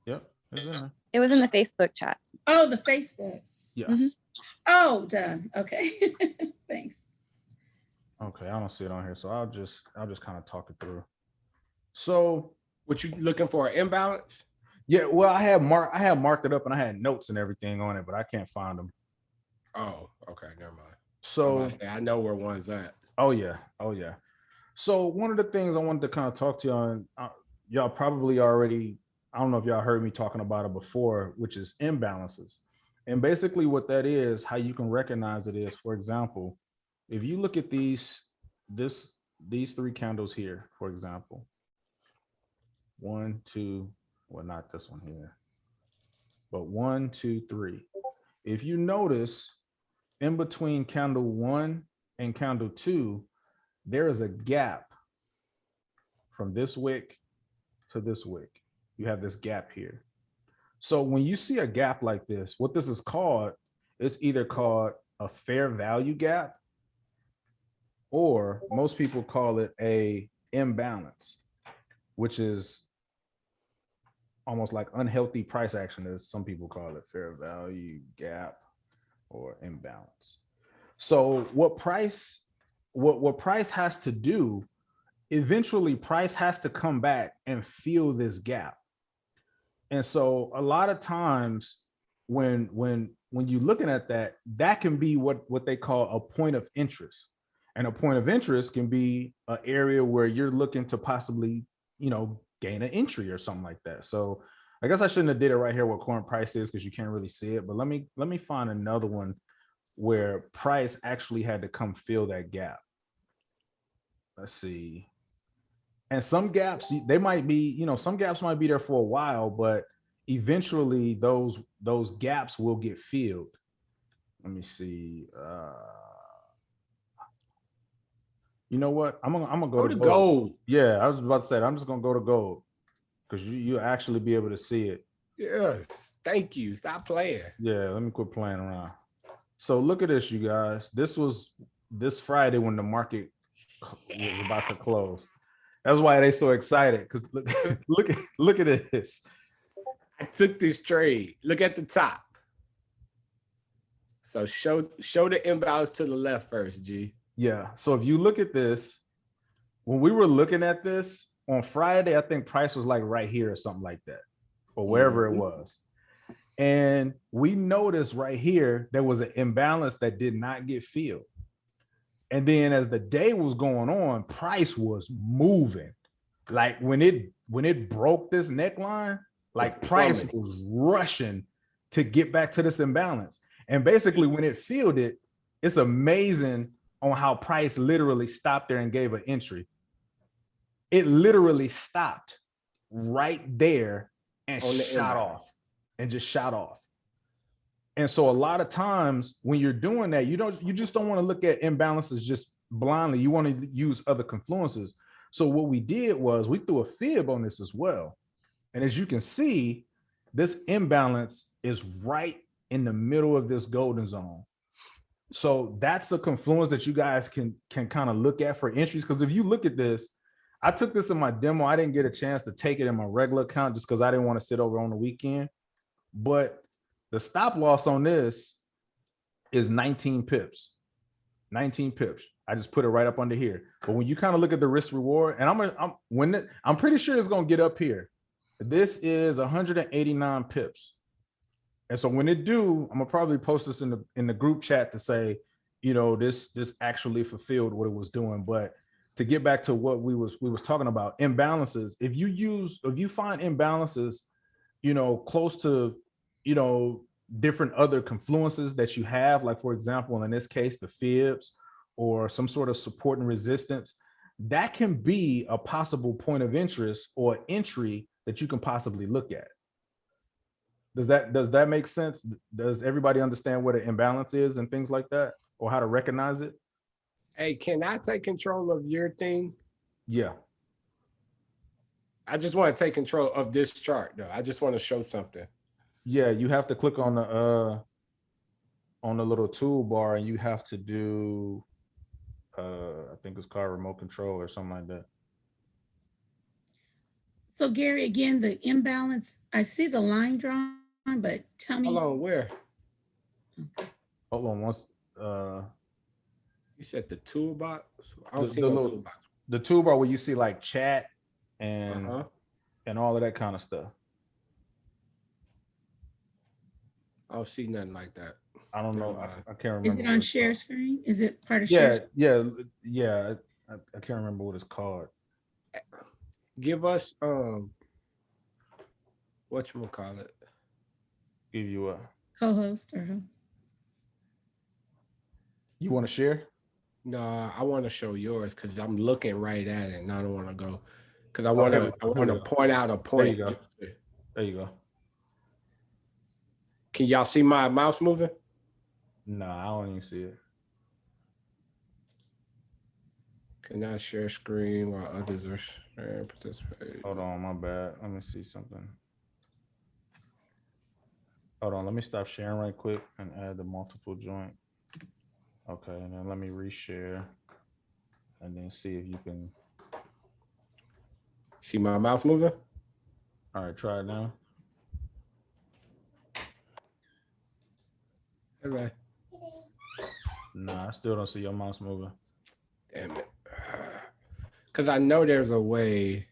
Yep, it's in there. It was in the Facebook chat. Oh, the Facebook. Yeah. Mhm. Oh, done. Okay. Thanks. Okay, I don't see it on here, so I'll just kind of talk it through. So, What you looking for? An imbalance? yeah, well, I had marked it up and I had notes and everything on it, but I can't find them. Oh, okay, never mind. So, I know where one's at. oh yeah. So one of the things I wanted to kind of talk to y'all, and y'all probably already, I don't know if y'all heard me talking about it before, which is imbalances. And basically what that is, how you can recognize it is, for example, if you look at these three candles here, for example, 1, 2, well, not this one here, but 1, 2, 3. If you notice in between candle 1 and candle 2, there is a gap from this wick to this wick. You have this gap here. So when you see a gap like this, what this is called, it's either called a fair value gap, or most people call it a imbalance, which is almost like unhealthy price action, as some people call it, fair value gap or imbalance. So what price has to do, eventually price has to come back and fill this gap. And so a lot of times when you're looking at that, that can be what they call a point of interest. And a point of interest can be an area where you're looking to possibly, gain an entry or something like that. So I guess I shouldn't have did it right here what current price is, because you can't really see it. But let me find another one where price actually had to come fill that gap. Let's see. And some gaps, they might be, some gaps might be there for a while, but eventually those gaps will get filled. Let me see. You know what? I'm gonna go to gold. Yeah, I was about to say, I'm just gonna go to gold because you actually be able to see it. Yes, thank you. Stop playing. Yeah, let me quit playing around. So look at this, you guys. This was this Friday when the market was about to close. That's why they so excited, because look at this. I took this trade. Look at the top. So show the imbalance to the left first, G. Yeah. So if you look at this, when we were looking at this on Friday, I think price was like right here or something like that, or wherever it was. And we noticed right here, there was an imbalance that did not get filled. And then as the day was going on, price was moving. Like when it broke this neckline, like price was rushing to get back to this imbalance. And basically when it filled it, it's amazing on how price literally stopped there and gave an entry. It literally stopped right there and shot off and just shot off. And so a lot of times when you're doing that, you just don't want to look at imbalances just blindly. You want to use other confluences. So what we did was we threw a fib on this as well. And as you can see, this imbalance is right in the middle of this golden zone. So that's a confluence that you guys can kind of look at for entries. Because if you look at this, I took this in my demo. I didn't get a chance to take it in my regular account just because I didn't want to sit over on the weekend. But the stop loss on this is 19 pips. 19 pips. I just put it right up under here. But when you kind of look at the risk reward, and I'm pretty sure it's gonna get up here. This is 189 pips. And so when it do, I'm gonna probably post this in the group chat to say, you know, this actually fulfilled what it was doing. But to get back to what we was talking about, imbalances, if you find imbalances, you know, close to, you know, different other confluences that you have, like for example, in this case, the fibs or some sort of support and resistance, that can be a possible point of interest or entry that you can possibly look at. Does that make sense? Does everybody understand what an imbalance is and things like that, or how to recognize it? Hey, can I take control of your thing? Yeah. I just want to take control of this chart though. I just want to show something. Yeah, you have to click on the little toolbar and you have to do I think it's called remote control or something like that. So Gary, again, the imbalance, I see the line drawn, but tell me. Hold on, where? Hold on once. You said the toolbox? I don't The- see the no little- toolbox. The toolbar where you see like chat and Uh-huh. and all of that kind of stuff. I don't see nothing like that. I don't know. Never mind. I can't remember. Is it what on it's share called. screen? Is it part of share? Yeah. I can't remember what it's called. Give us whatchamacallit. Give you a. Co-host or who? You want to share? No, I want to show yours because I'm looking right at it and I don't want to go because I Oh, want here we to go, here we go. point out a point. go. There you go. Can y'all see my mouse moving? No, I don't even see it. Can I share screen while others are sharing, participate? Hold on, my bad. Let me see something. Hold on, let me stop sharing right quick and add the multiple joint. Okay, and then let me reshare and then see if you can. See my mouse moving? All right, try it now. Okay. Nah, I still don't see your mouse moving. Damn it. Because I know there's a way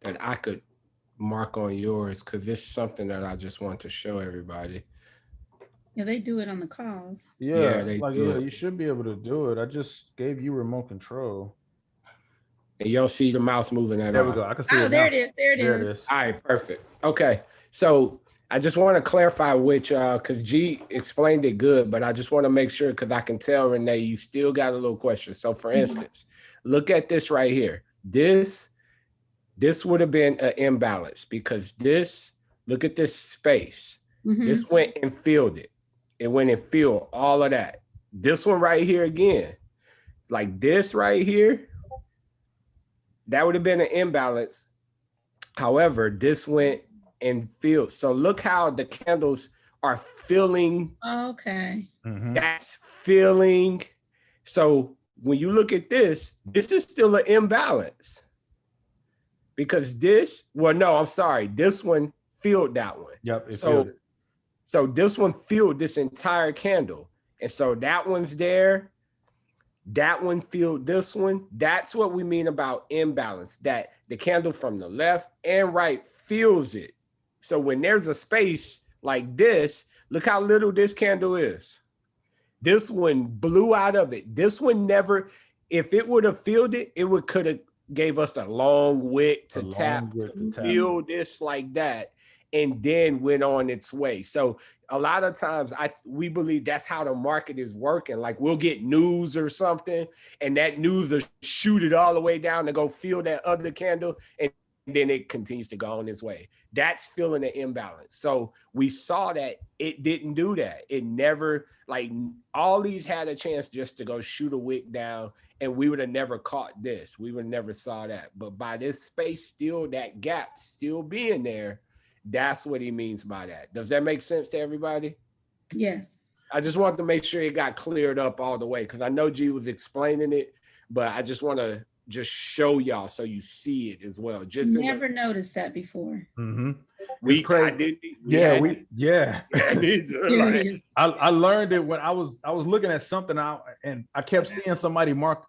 that I could mark on yours because it's something that I just want to show everybody. Yeah, they do it on the calls. Yeah, they like do yeah, it. you should be able to do it. I just gave you remote control. And you don't see the mouse moving at There all. we go. I can see Oh, it there now. it is. There it There it is. is. All right, perfect. Okay, so I just want to clarify which because G explained it good, but I just want to make sure because I can tell Renee you still got a little question. So for instance, look at this right here. This would have been an imbalance because this, look at this space. Mhm. This went and filled it. It went and filled all of that. This one right here again, like this right here, that would have been an imbalance. However, this went and filled. So look how the candles are filling. Okay. Mhm. That's filling. So when you look at this is still an imbalance. Because this, well, no, I'm sorry. This one filled that one. Yep, it So- filled it. So this one filled this entire candle. And so that one's there. That one filled this one. That's what we mean about imbalance, that the candle from the left and right fills it. So when there's a space like this, look how little this candle is. This one blew out of it. This one never, if it would have filled it, it would could have gave us a long wick to tap, fill this like that, and then went on its way. So a lot of times we believe that's how the market is working. Like we'll get news or something, and that news will shoot it all the way down to go fill that other candle, and then it continues to go on its way. That's filling the imbalance. So we saw that it didn't do that. It never, like all these had a chance just to go shoot a wick down, and we would have never caught this. We would have never saw that. But by this space still, that gap still being there, that's what he means by that. Does that make sense to everybody? Yes. I just wanted to make sure it got cleared up all the way because I know G was explaining it, but I just want to just show y'all so you see it as well. Just in Never noticed that before. we, crazy. I did, Yeah. I did, right? Serious. I learned it when I was looking at something out, and I kept seeing somebody mark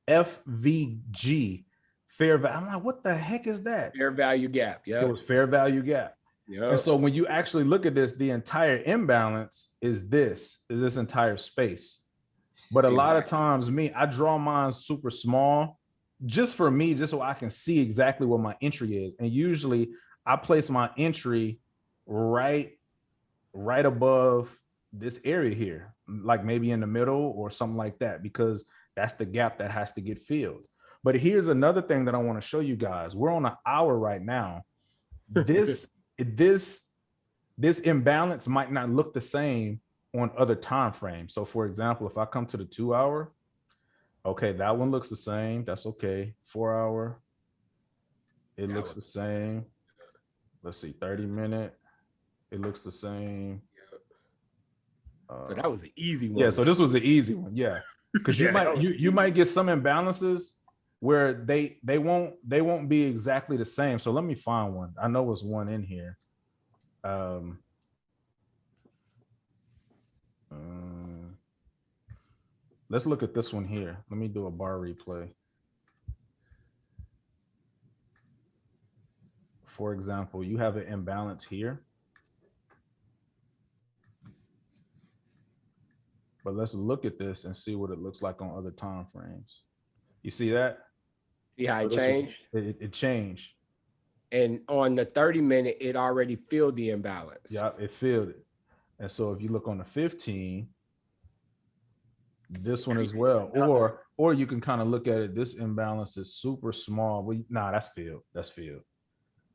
FVG, fair value. I'm like, what the heck is that? Fair value gap. It Yeah. was fair value gap. Yeah. And so when you actually look at this, the entire imbalance is this entire space. But a lot of times I draw mine super small just for me, just so I can see exactly what my entry is. And usually I place my entry right above this area here, like maybe in the middle or something like that, because that's the gap that has to get filled. But here's another thing that I want to show you guys. We're on an hour right now. This imbalance might not look the same on other time frames. So for example, if I come to the 2 hour, okay, that one looks the same. That's okay. 4 hour, it looks the same. Let's see, 30 minute, it looks the same. So that was an easy one. Yeah, so this was the easy one. Yeah, because you might get some imbalances where they won't be exactly the same. So let me find one. I know there's one in here. Let's look at this one here. Let me do a bar replay. For example, you have an imbalance here. But let's look at this and see what it looks like on other time frames. You see that? See how it changed? It changed. And on the 30-minute, it already filled the imbalance. Yeah, it filled it. And so if you look on the 15, this one as well, or you can kind of look at it. This imbalance is super small. Well, nah, that's filled. That's filled.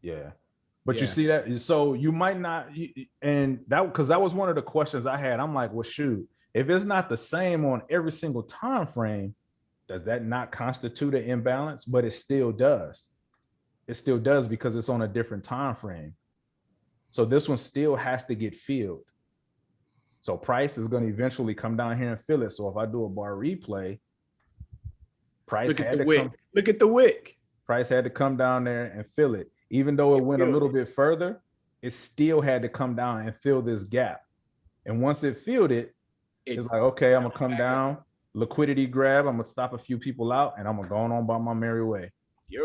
Yeah. But you see that? So you might not, and that, because that was one of the questions I had. I'm like, well, shoot, if it's not the same on every single time frame, does that not constitute an imbalance? But it still does. It still does, because it's on a different time frame. So this one still has to get filled. So price is going to eventually come down here and fill it. So if I do a bar replay, price Look at had the to wick. come, Look at the wick. price had to come down there and fill it. Even though it went a little bit further, it still had to come down and fill this gap. And once it filled it, it's like, okay, I'm gonna come down, liquidity grab, I'm gonna stop a few people out, and I'm gonna go on by my merry way. Yep.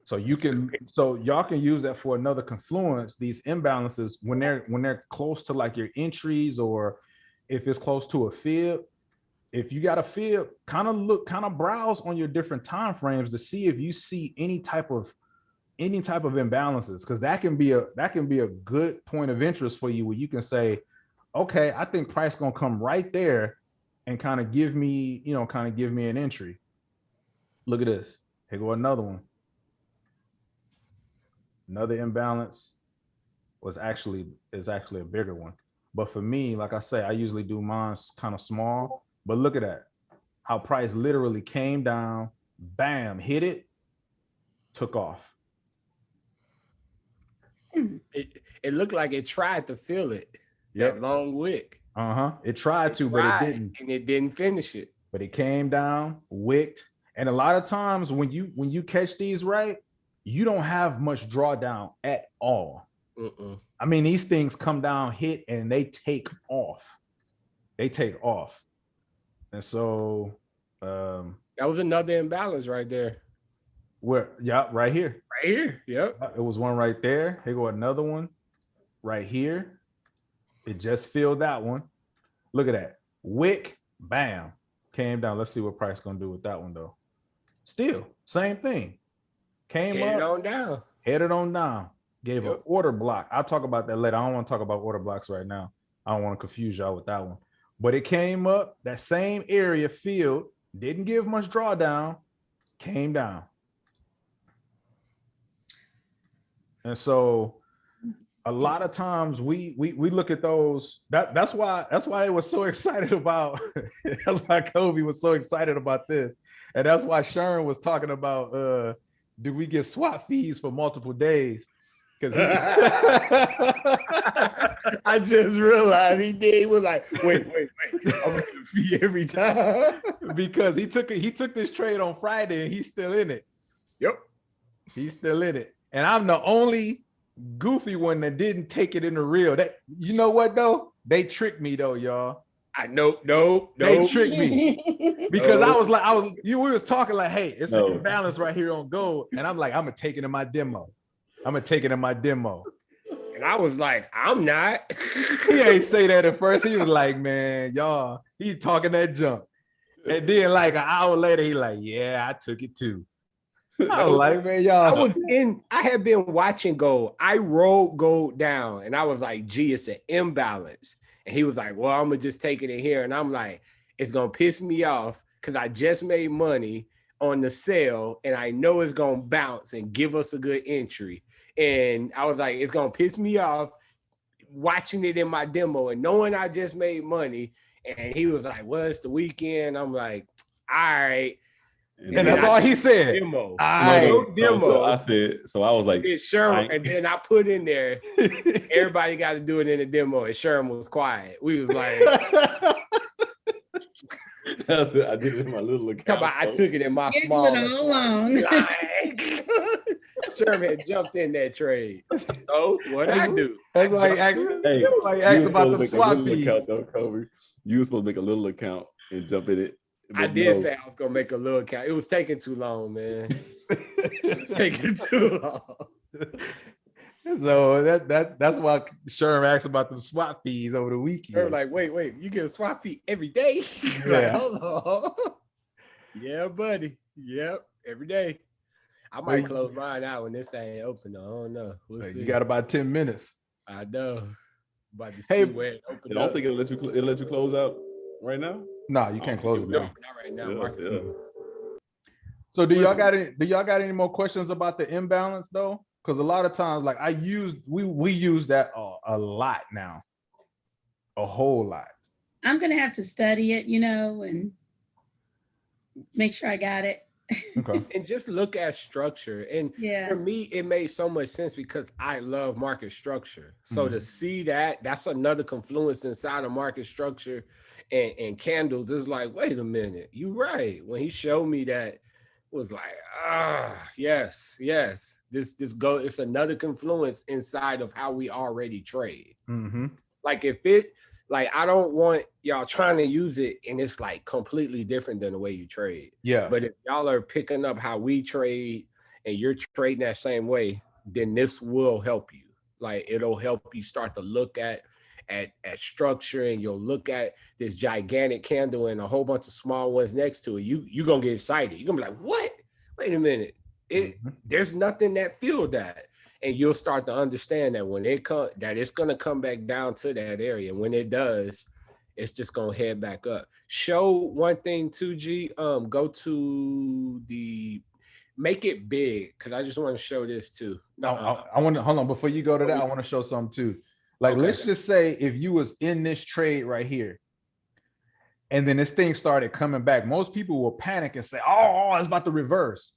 So you can, so y'all can use that for another confluence. These imbalances, when they're close to like your entries, or if it's close to a fib, if you got a fib, kind of browse on your different time frames to see if you see any type of imbalances, because that can be a good point of interest for you, where you can say, okay, I think price gonna come right there and kind of give me an entry. Look at this. Here go another one. Another imbalance is actually a bigger one. But for me, like I say, I usually do mine kind of small. But look at that. How price literally came down, bam, hit it, took off. It looked like it tried to fill it. Yep. That long wick. It tried to, but it didn't. And it didn't finish it. But it came down, wicked. And a lot of times when you catch these right, you don't have much drawdown at all. I mean, these things come down, hit, and they take off. They take off. And so that was another imbalance right there. Where, yeah, right here. Right here. Yep. It was one right there. Here go another one right here. It just filled that one. Look at that. Wick, bam, came down. Let's see what price gonna do with that one though. Still, same thing. Came headed up, on down. Headed on down. Gave an order block. I'll talk about that later. I don't want to talk about order blocks right now. I don't want to confuse y'all with that one. But it came up, that same area filled, didn't give much drawdown, came down. And so a lot of times we look at those. That's why they were so excited about. That's why Kobe was so excited about this, and that's why Sharon was talking about. Do we get swap fees for multiple days? Because I just realized he did. He was like, wait. I'm making a fee every time. because he took this trade on Friday and he's still in it. Yep. He's still in it. And I'm the only goofy one that didn't take it in the real. That, you know what though? They tricked me though, y'all. I know. No. They tricked me because we was talking like, hey, it's an imbalance right here on gold. And I'm like, I'm gonna take it in my demo. And I was like, I'm not. He ain't say that at first. He was like, man, y'all, he talking that junk. And then like an hour later, he like, yeah, I took it too. I was like, man, y'all. I had been watching gold. I rolled gold down and I was like, gee, it's an imbalance. And he was like, well, I'm gonna just take it in here. And I'm like, it's gonna piss me off because I just made money on the sale and I know it's gonna bounce and give us a good entry. And I was like, it's gonna piss me off watching it in my demo and knowing I just made money. And he was like, well, it's the weekend. I'm like, all right. And that's all he said. Demo. Demo. So I was like, it's Sherman. And then I put in there, everybody got to do it in the demo. And Sherman was quiet. We was like, I did it in my little account. I took it in my small account. Sherman had jumped in that trade. So what I do? That's like asked about the swap fees. You were supposed to make a little account and jump in it. I did say I was gonna make a little account. It was taking too long, man. Taking too long. So that's why Sherm asked about the swap fees over the weekend. They were like, wait, you get a swap fee every day? Yeah. Like, hold on. Yeah, buddy. Yep, every day. I might close mine out when this thing ain't open. I don't know. We'll see. You got about 10 minutes. I know. About to see where it opened. I don't think it'll let you close out right now. No, you can't close it now. Not right now. Yeah. So do y'all got any more questions about the imbalance though? Because a lot of times, like we use that a lot now, a whole lot. I'm gonna have to study it, and make sure I got it. Okay. And just look at structure. And for me, it made so much sense because I love market structure. So to see that's another confluence inside of market structure and candles is like, wait a minute, you're right. When he showed me that, it was like, yes. It's another confluence inside of how we already trade. Mm-hmm. Like I don't want y'all trying to use it and it's like completely different than the way you trade. Yeah. But if y'all are picking up how we trade and you're trading that same way, then this will help you. Like it'll help you start to look at structure, and you'll look at this gigantic candle and a whole bunch of small ones next to it. You're gonna get excited. You're gonna be like, what? Wait a minute. There's nothing that fueled that. And you'll start to understand that when it comes, that it's gonna come back down to that area. And when it does, it's just gonna head back up. Show one thing too, G. Go to make it big, because I just want to show this too. I want to hold on before you go to that. I want to show something too. Like, let's just say if you was in this trade right here, and then this thing started coming back, most people will panic and say, "Oh, it's about to reverse."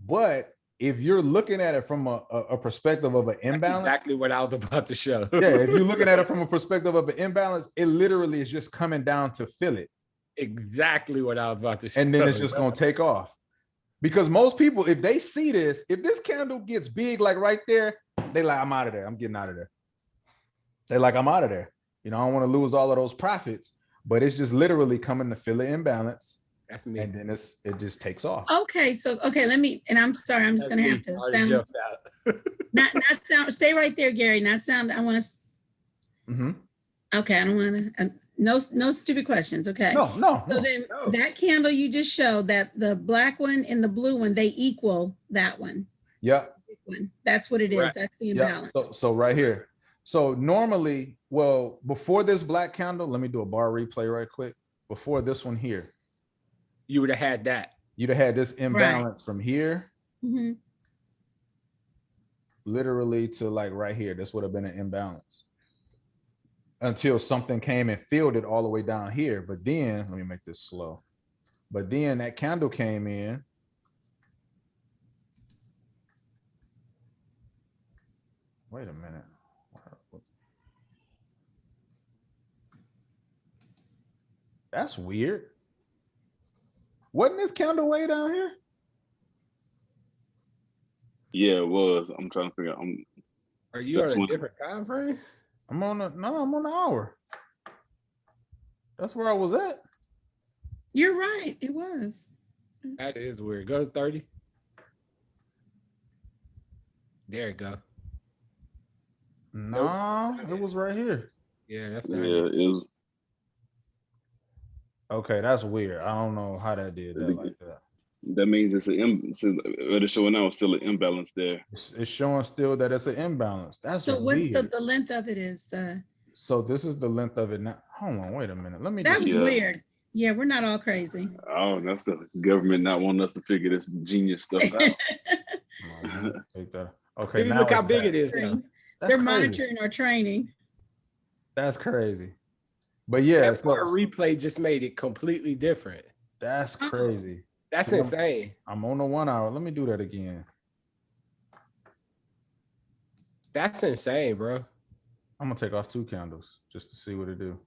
But if you're looking at it from a perspective of an imbalance, that's exactly what I was about to show. Yeah, if you're looking at it from a perspective of an imbalance, it literally is just coming down to fill it. Exactly what I was about to show. And then it's just going to take off. Because most people, if they see this, if this candle gets big, like right there, they like, I'm out of there. I'm getting out of there. They like, I'm out of there. I don't want to lose all of those profits, but it's just literally coming to fill the imbalance. That's me. And then it just takes off. Okay, let me, and I'm sorry, I'm just gonna have to sound not sound, stay right there, Gary. Not sound, I want to okay, I don't want to no stupid questions. Okay. No. So then that candle you just showed, that the black one and the blue one, they equal that one. Yep. That's what it is. Right. That's the imbalance. So right here. So normally, well, before this black candle, let me do a bar replay right quick. Before this one here, you would have had that. You'd have had this imbalance from here, literally to like right here. This would have been an imbalance until something came and filled it all the way down here. But then, let me make this slow. But then that candle came in. That's weird. Wasn't this candle way down here? Yeah, it was. I'm trying to figure out. Are you on That's a one. different time frame? I'm on the hour. That's where I was at. You're right. It was. That is weird. Go to 30. There you go. Nah, Nope. it was right here. Yeah, that's Yeah, not it. it was. Okay, that's weird. I don't know how that did that like that. That means it's what it's showing now is still an imbalance there. It's showing still that it's an imbalance. That's So what's weird. the length of it is the So this is the length of it now. Hold on, wait a minute. Let me that was Yeah. weird. Yeah, we're not all crazy. Oh, that's the government not wanting us to figure this genius stuff out. take that. Okay, Dude, now look how it's big back. it is now. That's They're crazy. monitoring our training. That's crazy. But yeah, That part so replay just made it completely different. that's crazy. That's See, insane. I'm on the 1 hour. Let me do that again. That's insane, bro. I'm gonna take off 2 candles just to see what it do.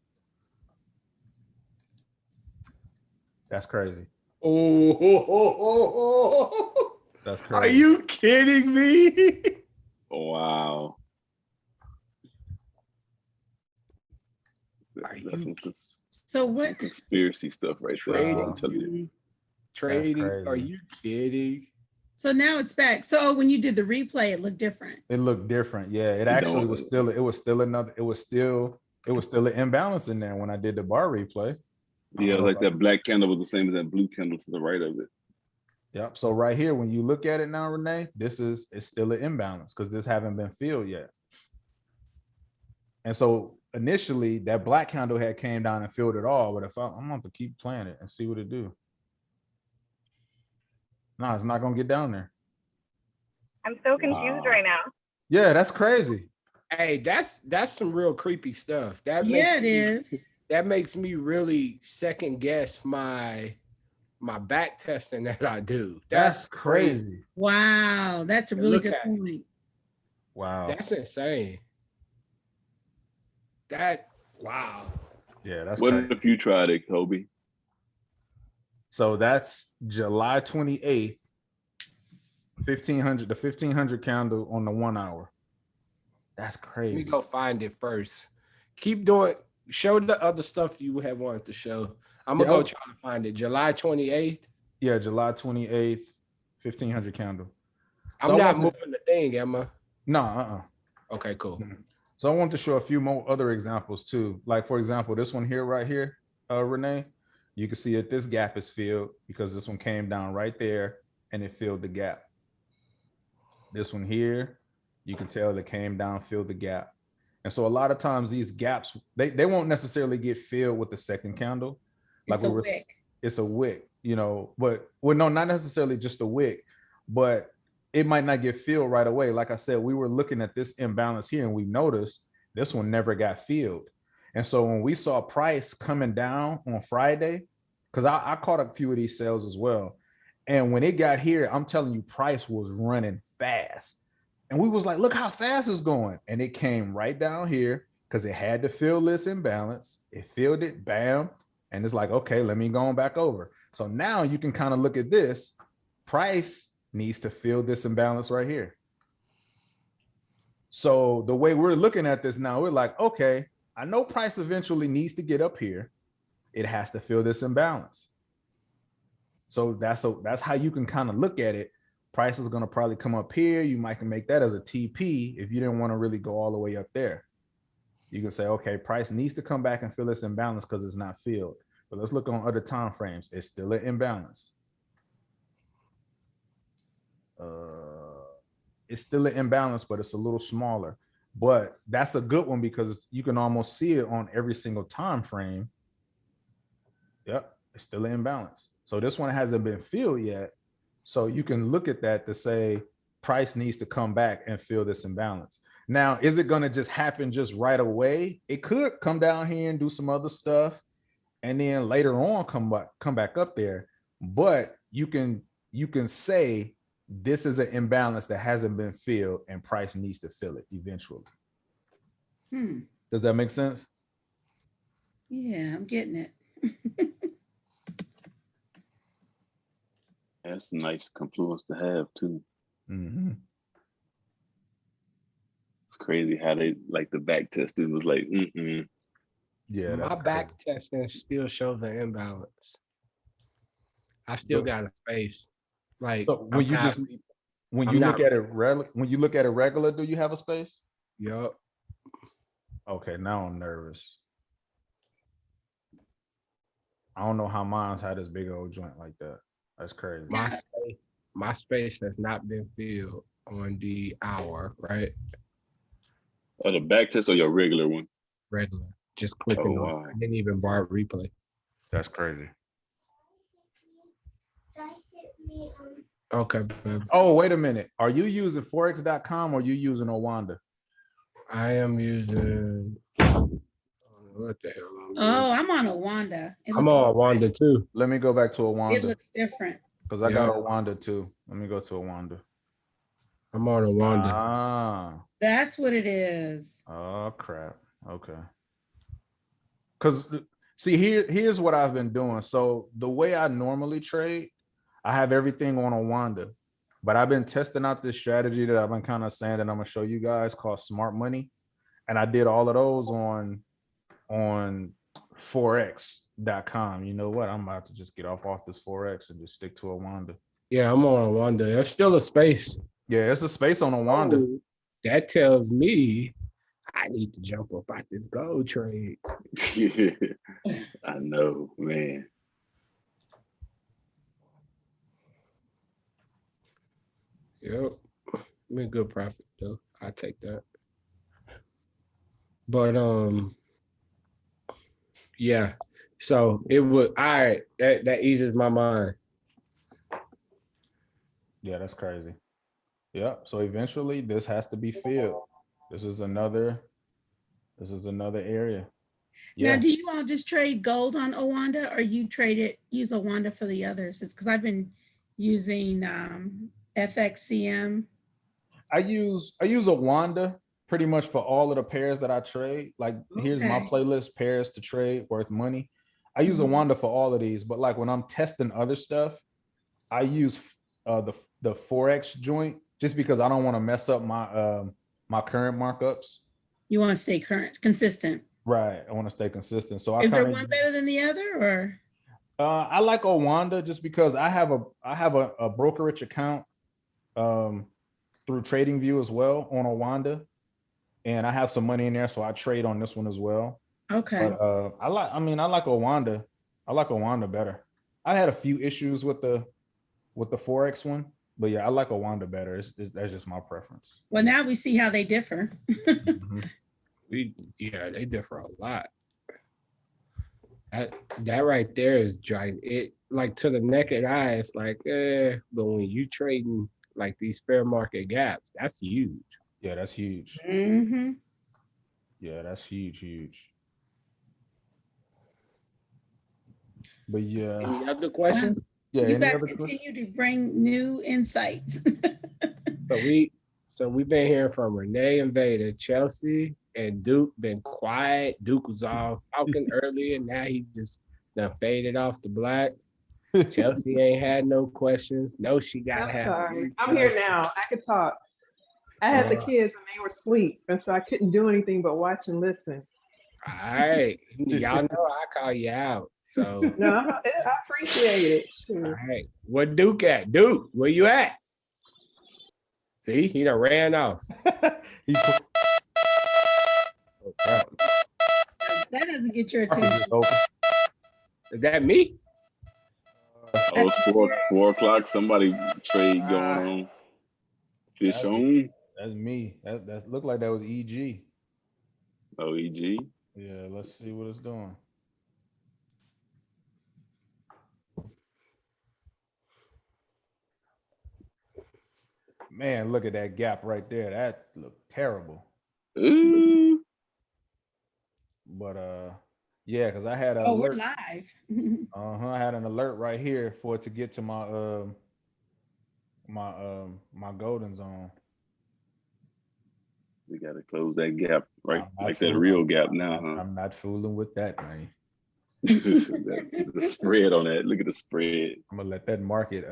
That's crazy. Oh, That's are crazy. you kidding me? Wow. Are That's you some So what? conspiracy stuff right there. I'm telling you. Trading? Are crazy. you kidding? So now it's back. So when you did the replay, it looked different. It looked different. Yeah, it actually was still. It was still an imbalance in there when I did the bar replay. Yeah, like that black candle was the same as that blue candle to the right of it. Yep. So right here, when you look at it now, Renee, it's still an imbalance because this haven't been filled yet. And so initially, that black candle had came down and filled it all. But if I'm going to keep playing it and see what it do. No, it's not going to get down there. I'm so confused right now. Yeah, that's crazy. Hey, that's some real creepy stuff. That Yeah, it is. That makes me really second guess my back testing that I do. That's crazy. Wow, that's a really good point. Wow. That's insane. Wow. Yeah, that's What crazy. if you tried it, Kobe? So that's July 28th, 1500, the 1500 candle on the 1 hour. That's crazy. Let me go find it first. Keep doing. Show the other stuff you have wanted to show. I'm gonna go try to find it. July 28th. Yeah, July 28th, 1500 candle. I'm not moving the thing, am I? No, Okay, cool. So I want to show a few more other examples too. Like for example, this one here, right here, Renee, you can see that this gap is filled because this one came down right there and it filled the gap. This one here, you can tell it came down, filled the gap. And so a lot of times these gaps, they won't necessarily get filled with the second candle. Like it's a wick. It's a wick, you know, but well, no, not necessarily just a wick, but it might not get filled right away. Like I said, we were looking at this imbalance here and we noticed this one never got filled. And so when we saw price coming down on Friday, because I caught a few of these sales as well. And when it got here, I'm telling you, price was running fast. And we was like, look how fast it's going. And it came right down here because it had to fill this imbalance. It filled it, bam. And it's like, okay, let me go on back over. So now you can kind of look at this. Price needs to fill this imbalance right here. So the way we're looking at this now, we're like, okay, I know price eventually needs to get up here. It has to fill this imbalance. So that's how you can kind of look at it. Price is going to probably come up here. You might can make that as a TP if you didn't want to really go all the way up there. You can say, okay, price needs to come back and fill this imbalance because it's not filled. But let's look on other time frames. It's still an imbalance. It's still an imbalance, but it's a little smaller. But that's a good one because you can almost see it on every single time frame. Yep, it's still an imbalance. So this one hasn't been filled yet. So you can look at that to say price needs to come back and fill this imbalance. Now, is it going to just happen just right away? It could come down here and do some other stuff and then later on come back up there. But you can say this is an imbalance that hasn't been filled and price needs to fill it eventually. Does that make sense? Yeah, I'm getting it. That's a nice confluence to have too. Mm-hmm. It's crazy how they like the back testing was like, Yeah, My back testing still shows an imbalance. I still got a space. Like So when you not, just when I'm you not- look at it when you look at it regular, do you have a space? Yup. Okay, now I'm nervous. I don't know how mine's had this big old joint like that. That's crazy. My space has not been filled on the hour, right? or the back test or your regular one. Regular. Just clicking Oh, on. wow. I didn't even bar replay. That's crazy. Okay, babe. Oh, wait a minute. Are you using forex.com or you using Owanda? I am using. What the hell? Oh, I'm on Owanda. I'm on Wanda too. Let me go back to It Owanda looks different. because I got Owanda too. Let me go to Owanda. I'm on Wanda. Ah. That's what it is. Oh crap. Okay. Because see, here's what I've been doing. So the way I normally trade, I have everything on Owanda, but I've been testing out this strategy that I've been kind of saying that I'm gonna show you guys called smart money. And I did all of those on forex.com. You know what? I'm about to just get off this Forex and just stick to Owanda. Yeah, I'm on Wanda. There's still a space. Yeah, there's a space on Owanda. Oh, that tells me I need to jump up out this gold trade. I know, man. Yep. I mean, good profit though. I take that. But yeah. So it would all right. That eases my mind. Yeah, that's crazy. Yeah. So eventually this has to be filled. This is another area. Yeah. Now, do you all just trade gold on Owanda or you use Owanda for the others? It's because I've been using FXCM. I use Owanda pretty much for all of the pairs that I trade. Like here's my playlist, pairs to trade worth money. I use Owanda for all of these, but like when I'm testing other stuff, I use the Forex joint just because I don't want to mess up my my current markups. You want to stay consistent. Right. I want to stay consistent. So is there one better than the other, or? I like Owanda just because I have a brokerage account through TradingView as well on Owanda, and I have some money in there, so I trade on this one as well. Okay. But I like Owanda. I like Owanda better. I had a few issues with the Forex one, but yeah, I like Owanda better. That's just my preference. Well, now we see how they differ. Mm-hmm. They differ a lot. That right there is giant. It like to the naked eye, it's like, but when you trading like these fair market gaps, that's huge. Yeah, that's huge. Mm-hmm. Yeah, that's huge. But yeah. Any other questions? Yeah, you guys continue to bring new insights. So we've been hearing from Renee and Veda, Chelsea and Duke been quiet. Duke was all talking earlier, and now he just done faded off the black. Chelsea ain't had no questions. No, she got to have. Sorry, I'm here now. I could talk. I had the kids and they were asleep, and so I couldn't do anything but watch and listen. All right, y'all know I call you out. So no, I appreciate it. Sure. All right, where Duke at? Duke, where you at? See, he done ran off. That doesn't get your attention. Is that me? Oh, it's 4 o'clock. Somebody trade going on. Fish on. That's me. That looked like that was EG. Oh, EG. Yeah, let's see what it's doing. Man, look at that gap right there. That looked terrible. Ooh. But yeah, because I had we're live. I had an alert right here for it to get to my my golden zone. We gotta close that gap, right? Like that real gap now, huh? I'm not fooling with that, man. The spread on that. Look at the spread. I'm gonna let that market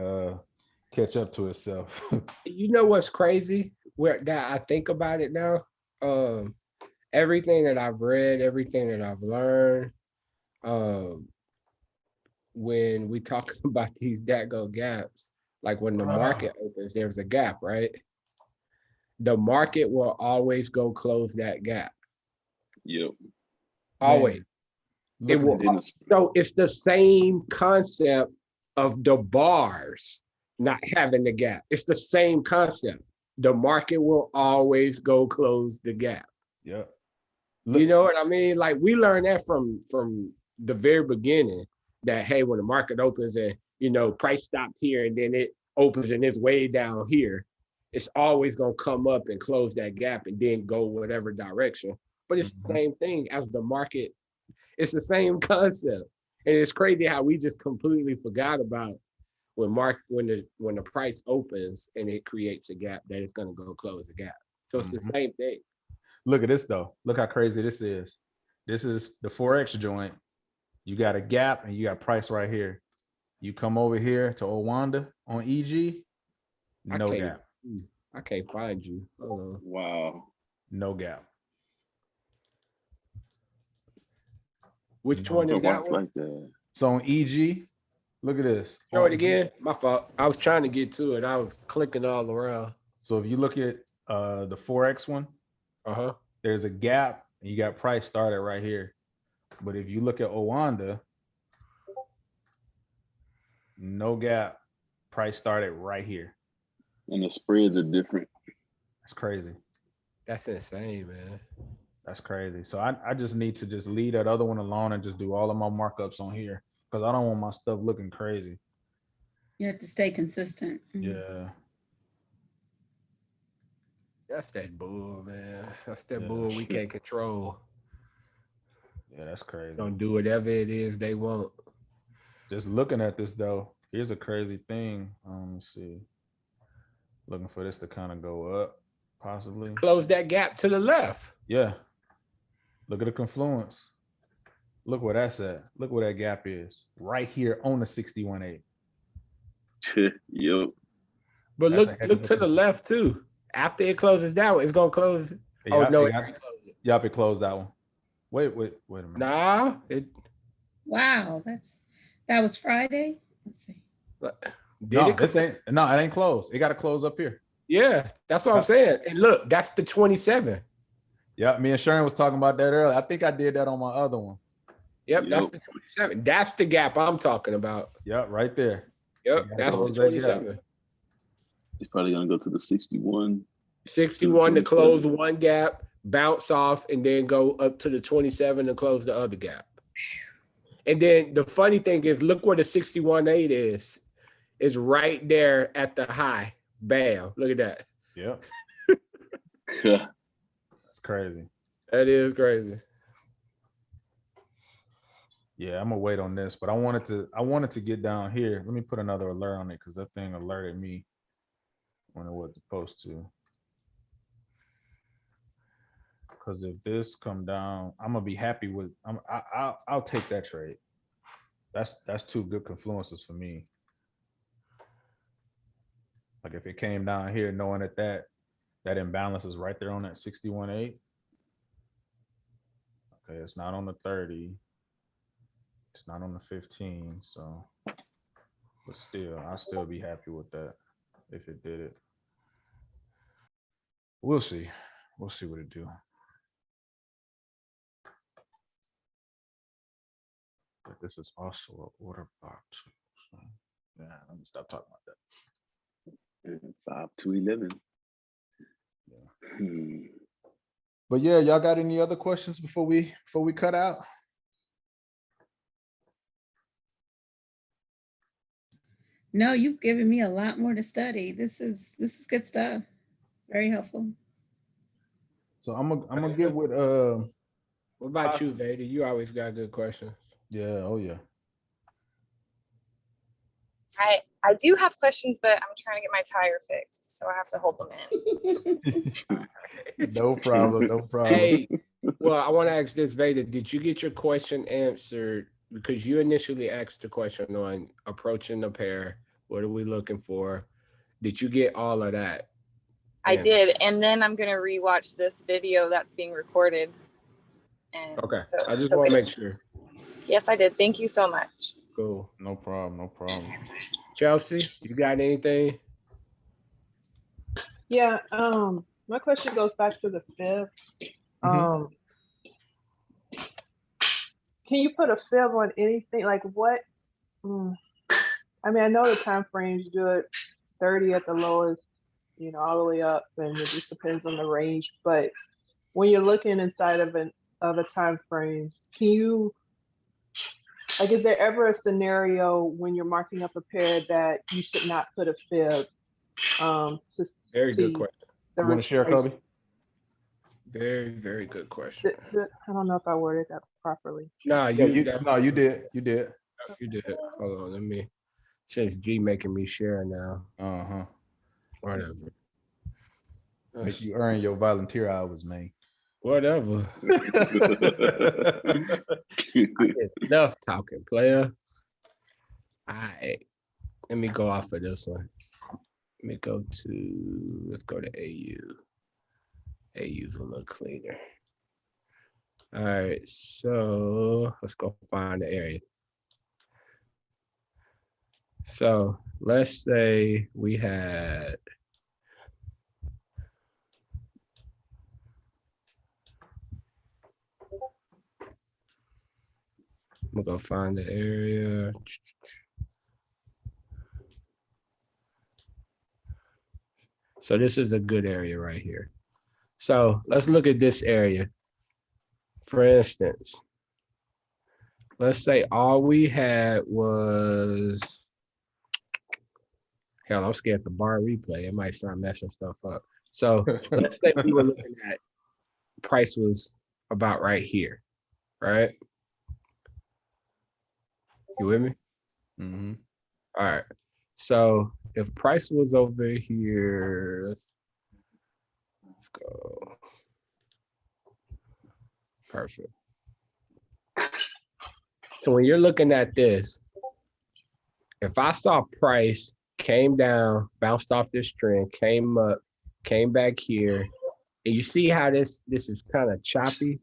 catch up to itself. You know what's crazy? Where that I think about it now. Everything that I've read, everything that I've learned, when we talk about these daggone gaps, like when the market opens, there's a gap, right? The market will always go close that gap. Yep. Always. It will. So it's the same concept of the bars not having the gap. It's the same concept. The market will always go close the gap. Yeah. You know what I mean? Like we learned that from the very beginning, that hey, when the market opens and price stopped here and then it opens and it's way down here, it's always gonna come up and close that gap and then go whatever direction. But it's the same thing as the market. It's the same concept. And it's crazy how we just completely forgot about when the price opens and it creates a gap, that it's gonna go close the gap. So it's the same thing. Look at this though. Look how crazy this is. This is the Forex joint. You got a gap and you got price right here. You come over here to Owanda on EG, no gap. I can't find you. Hold on. Wow. No gap. Which one is that one? Like that. So on EG, look at this. Show it again. My fault. I was trying to get to it. I was clicking all around. So if you look at the Forex one, there's a gap and you got price started right here. But if you look at Owanda, no gap, price started right here. And the spreads are different. That's crazy. That's insane, man. That's crazy. So I just need to just leave that other one alone and just do all of my markups on here, because I don't want my stuff looking crazy. You have to stay consistent. Yeah. That's that bull, man. That's that bull we can't control. Yeah, that's crazy. Don't do whatever it is they want. Just looking at this though, here's a crazy thing. Let's see. Looking for this to kind of go up, possibly. Close that gap to the left. Yeah. Look at the confluence. Look where that's at. Look where that gap is. Right here on the 61.8. Yep. But look to the left too. After it closes that one, it's gonna close. Oh no, Yup, it closed that one. Wait a minute. Nah, Wow, that was Friday. Let's see. It ain't closed. It got to close up here. Yeah, that's what I'm saying. And look, that's the 27. Yeah, me and Sharon was talking about that earlier. I think I did that on my other one. Yep, that's the 27. That's the gap I'm talking about. Yep, right there. Yep, that's the 27. He's probably gonna go to the 61. 61 to close one gap, bounce off, and then go up to the 27 and close the other gap. And then the funny thing is, look where the 61.8 is. It's right there at the high. Bam. Look at that. Yep. That's crazy. That is crazy. Yeah, I'm gonna wait on this, but I wanted to get down here. Let me put another alert on it because that thing alerted me when it was supposed to. Because if this come down, I'm gonna be happy with. I'll take that trade. That's two good confluences for me. Like if it came down here, knowing that imbalance is right there on that 61.8. Okay, it's not on the 30. It's not on the 15. So, but still, I'll still be happy with that if it did it. We'll see. We'll see what it do. But this is also an order box. So, yeah, let me stop talking about that. 5 to 11. Yeah. But yeah, y'all got any other questions before we cut out? No, you've given me a lot more to study. This is good stuff. Very helpful. So I'm gonna get with What about you, Vader? You always got good questions. Yeah, oh yeah. I do have questions, but I'm trying to get my tire fixed, so I have to hold them in. No problem, no problem. Hey, well, I want to ask this, Vader. Did you get your question answered because you initially asked the question on approaching the pair, what are we looking for? Did you get all of that? I did. And then I'm going to rewatch this video that's being recorded. And Okay. so, I just want to make sure. Yes, I did. Thank you so much. Cool. No problem. No problem. Chelsea, you got anything? Yeah, my question goes back to the fib. Can you put a fib on anything? Like what? I mean, I know the time frames, you do it 30 at the lowest, you know, all the way up, and it just depends on the range. But when you're looking inside of a time frame, can you, like, is there ever a scenario when you're marking up a pair that you should not put a fib? Very good question. You want to share, Kobe? Very, very good question. I don't know if I worded that properly. No, you did. You did. You did. Hold on, let me. Since G making me share now. Whatever. Make you earn your volunteer hours, man. Whatever. Enough talking, player. All right. Let me go off of this one. Let's go to AU. AU's a little cleaner. All right, so let's go find the area. So let's say we had I'm gonna go find the area. So this is a good area right here. So let's look at this area. For instance, let's say all we had was, hell, I'm scared the bar replay. It might start messing stuff up. So let's say we were looking at price was about right here, right? You with me? Mm-hmm. All right. So if price was over here, let's go. Perfect. So when you're looking at this, if I saw price came down, bounced off this trend, came up, came back here, and you see how this is kind of choppy,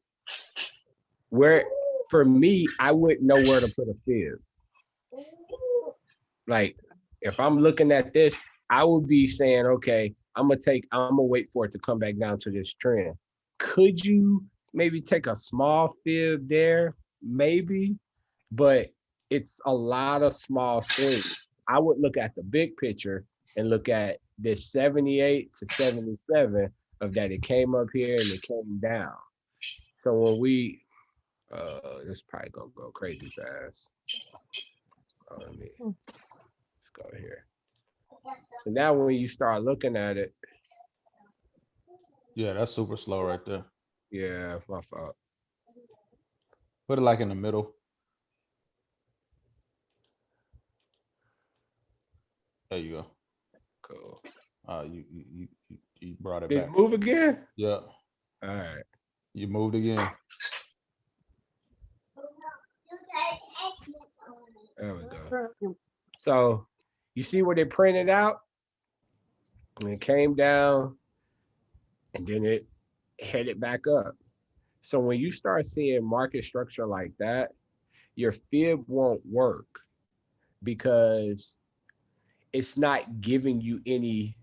where for me, I wouldn't know where to put a fib. Like if I'm looking at this, I would be saying, okay, I'm gonna wait for it to come back down to this trend. Could you maybe take a small fib there? Maybe, but it's a lot of small swings. I would look at the big picture and look at this 78 to 77 of that. It came up here and it came down. So when we, this is probably gonna go crazy fast. Let me let's go here. So now when you start looking at it. Yeah, that's super slow right there. Yeah, my fault. Put it like in the middle. There you go. Cool. You brought it Did back. it move again? Yeah. All right. You moved again. There we go. So you see what it printed out? And it came down and then it headed back up. So when you start seeing market structure like that, your fib won't work because it's not giving you any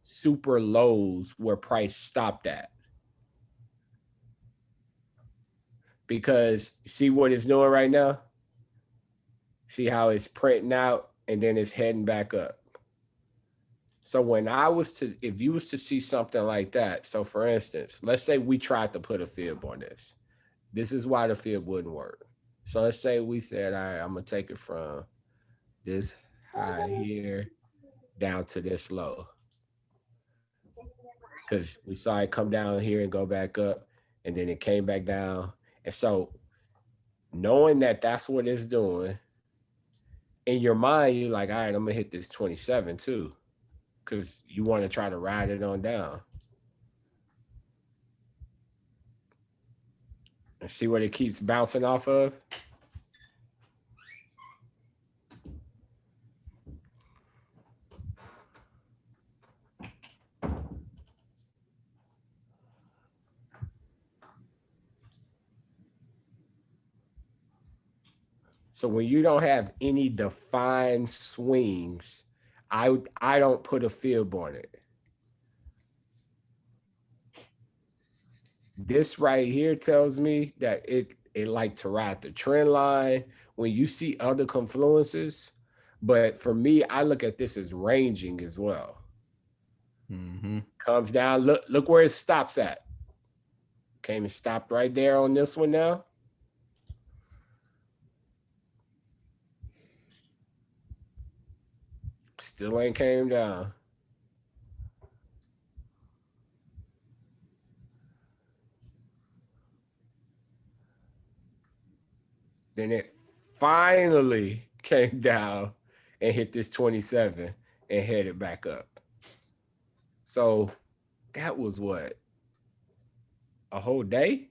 super lows where price stopped at. Because see what it's doing right now? See how it's printing out and then it's heading back up. So if you was to see something like that, so for instance, let's say we tried to put a fib on this. This is why the fib wouldn't work. So let's say we said, all right, I'm gonna take it from this high here down to this low. Because we saw it come down here and go back up, and then it came back down. And so knowing that that's what it's doing, in your mind, you're like, all right, I'm gonna hit this 27 too. Because you want to try to ride it on down. And see what it keeps bouncing off of? So when you don't have any defined swings, I don't put a fib on it. This right here tells me that it like to ride the trend line when you see other confluences. But for me, I look at this as ranging as well. Comes down, look where it stops at. Came and stopped right there on this one now. Still ain't came down. Then it finally came down and hit this 27 and headed back up. So that was what? A whole day?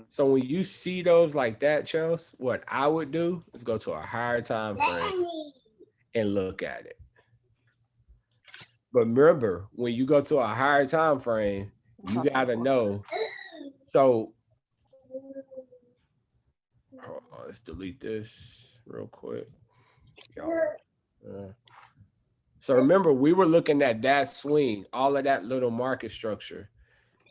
So when you see those like that, Chelsea, what I would do is go to a higher time frame and look at it. But remember, when you go to a higher time frame, you gotta know. So let's delete this real quick. So remember, we were looking at that swing, all of that little market structure.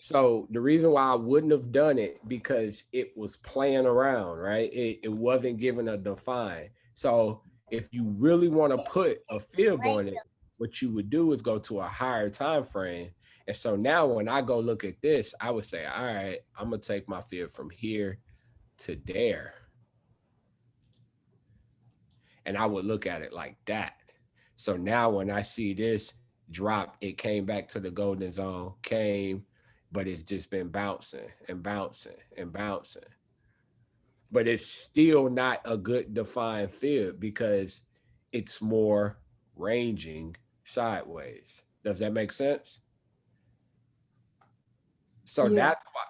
So the reason why I wouldn't have done it, because it was playing around, right? It wasn't given a define. So if you really want to put a fib on it, what you would do is go to a higher time frame. And so now when I go look at this, I would say, all right, I'm going to take my fib from here to there. And I would look at it like that. So now when I see this drop, it came back to the golden zone, but it's just been bouncing and bouncing and bouncing. But it's still not a good defined fib because it's more ranging sideways. Does that make sense? So that's why.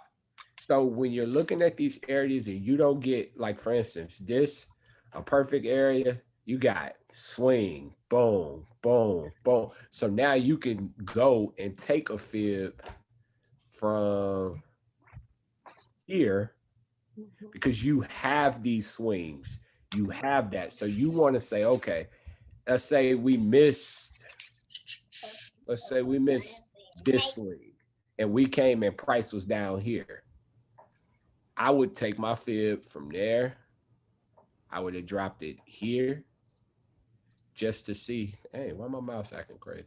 So when you're looking at these areas and you don't get, like, for instance, this, a perfect area, you got swing, boom, boom, boom. So now you can go and take a fib from here because you have these swings. You have that. So you want to say, okay, let's say we missed this swing and we came and price was down here. I would take my fib from there. I would have dropped it here just to see, hey, why my mouse acting crazy?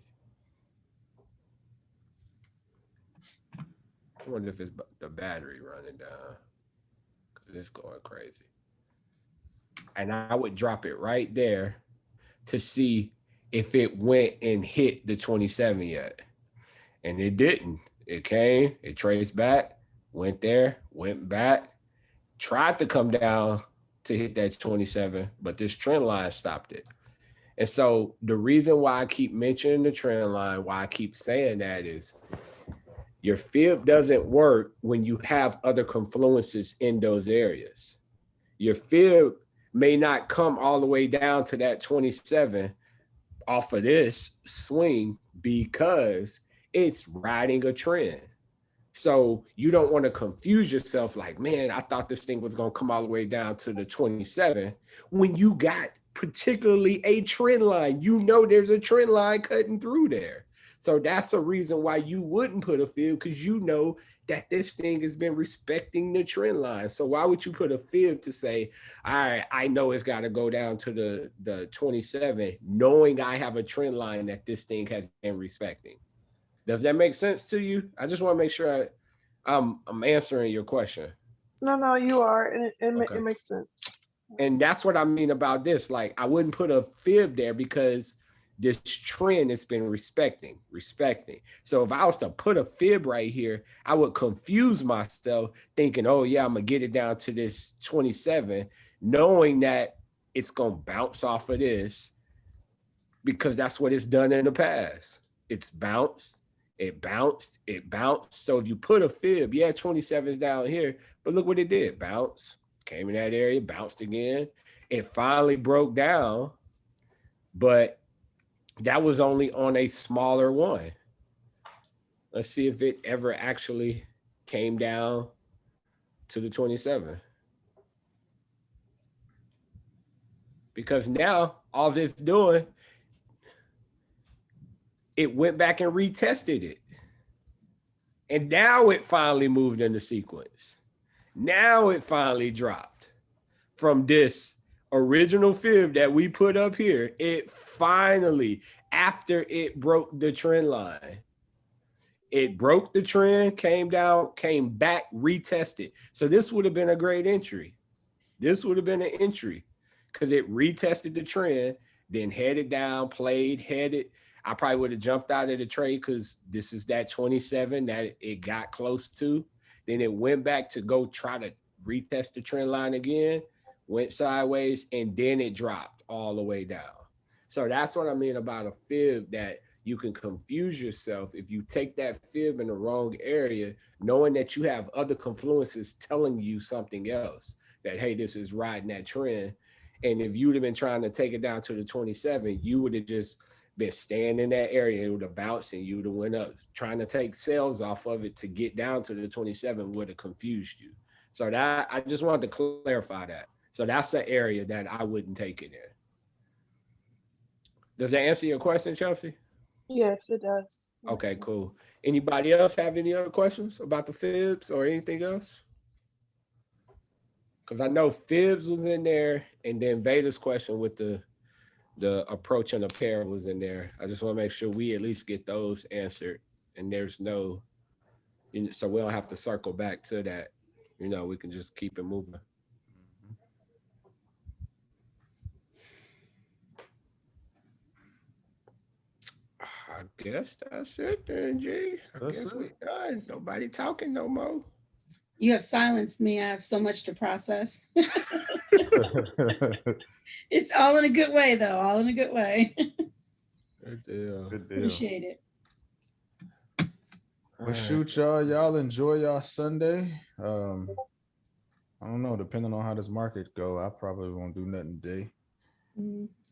I wonder if it's the battery running down because it's going crazy. And I would drop it right there to see if it went and hit the 27 yet. And it didn't. It came, it traced back, went there, went back, tried to come down to hit that 27, but this trend line stopped it. And so the reason why I keep mentioning the trend line, why I keep saying that is your fib doesn't work when you have other confluences in those areas. Your fib may not come all the way down to that 27 off of this swing because it's riding a trend. So you don't want to confuse yourself like, man, I thought this thing was going to come all the way down to the 27 when you got particularly a trend line. You know there's a trend line cutting through there. So that's a reason why you wouldn't put a fib, because you know that this thing has been respecting the trend line. So why would you put a fib to say, all right, I know it's got to go down to the 27, knowing I have a trend line that this thing has been respecting? Does that make sense to you? I just want to make sure I'm answering your question. No, you are. It makes sense. And that's what I mean about this. Like, I wouldn't put a fib there because this trend has been respecting. So if I was to put a fib right here, I would confuse myself thinking, oh yeah, I'm gonna get it down to this 27, knowing that it's gonna bounce off of this because that's what it's done in the past. It's bounced, it bounced. So if you put a fib, yeah, 27 is down here, but look what it did. Bounce, came in that area, bounced again. It finally broke down, but that was only on a smaller one. Let's see if it ever actually came down to the 27. Because now all this doing, it went back and retested it. And now it finally moved into sequence. Now it finally dropped from this original fib that we put up here. It finally, after it broke the trend line, it broke the trend, came down, came back, retested. So this would have been a great entry. This would have been an entry because it retested the trend, then headed down, played, headed. I probably would have jumped out of the trade because this is that 27 that it got close to. Then it went back to go try to retest the trend line again, went sideways, and then it dropped all the way down. So that's what I mean about a fib, that you can confuse yourself if you take that fib in the wrong area, knowing that you have other confluences telling you something else, that, hey, this is riding that trend. And if you'd have been trying to take it down to the 27, you would have just been staying in that area. It would have bounced and you would have went up. Trying to take sales off of it to get down to the 27 would have confused you. So that, I just wanted to clarify that. So that's the area that I wouldn't take it in. Does that answer your question, Chelsea? Yes, it does. Okay, cool. Anybody else have any other questions about the fibs or anything else? Because I know fibs was in there, and then Vader's question with the approach and the pair was in there. I just want to make sure we at least get those answered, and there's no, so we don't have to circle back to that. You know, we can just keep it moving. I guess that's it then, G. I guess we done. Nobody talking no more. You have silenced me. I have so much to process. It's all in a good way, though. All in a good way. Good deal. Good deal. Appreciate it. Well, shoot, y'all enjoy y'all Sunday. I don't know, depending on how this market go, I probably won't do nothing today.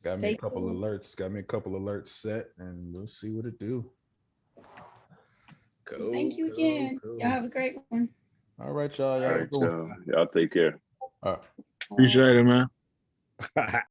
Got me a couple alerts set, and we'll see what it do. Cool, thank you again. Cool. Y'all have a great one. All right, y'all. All right, y'all take care. All right. Appreciate it, man.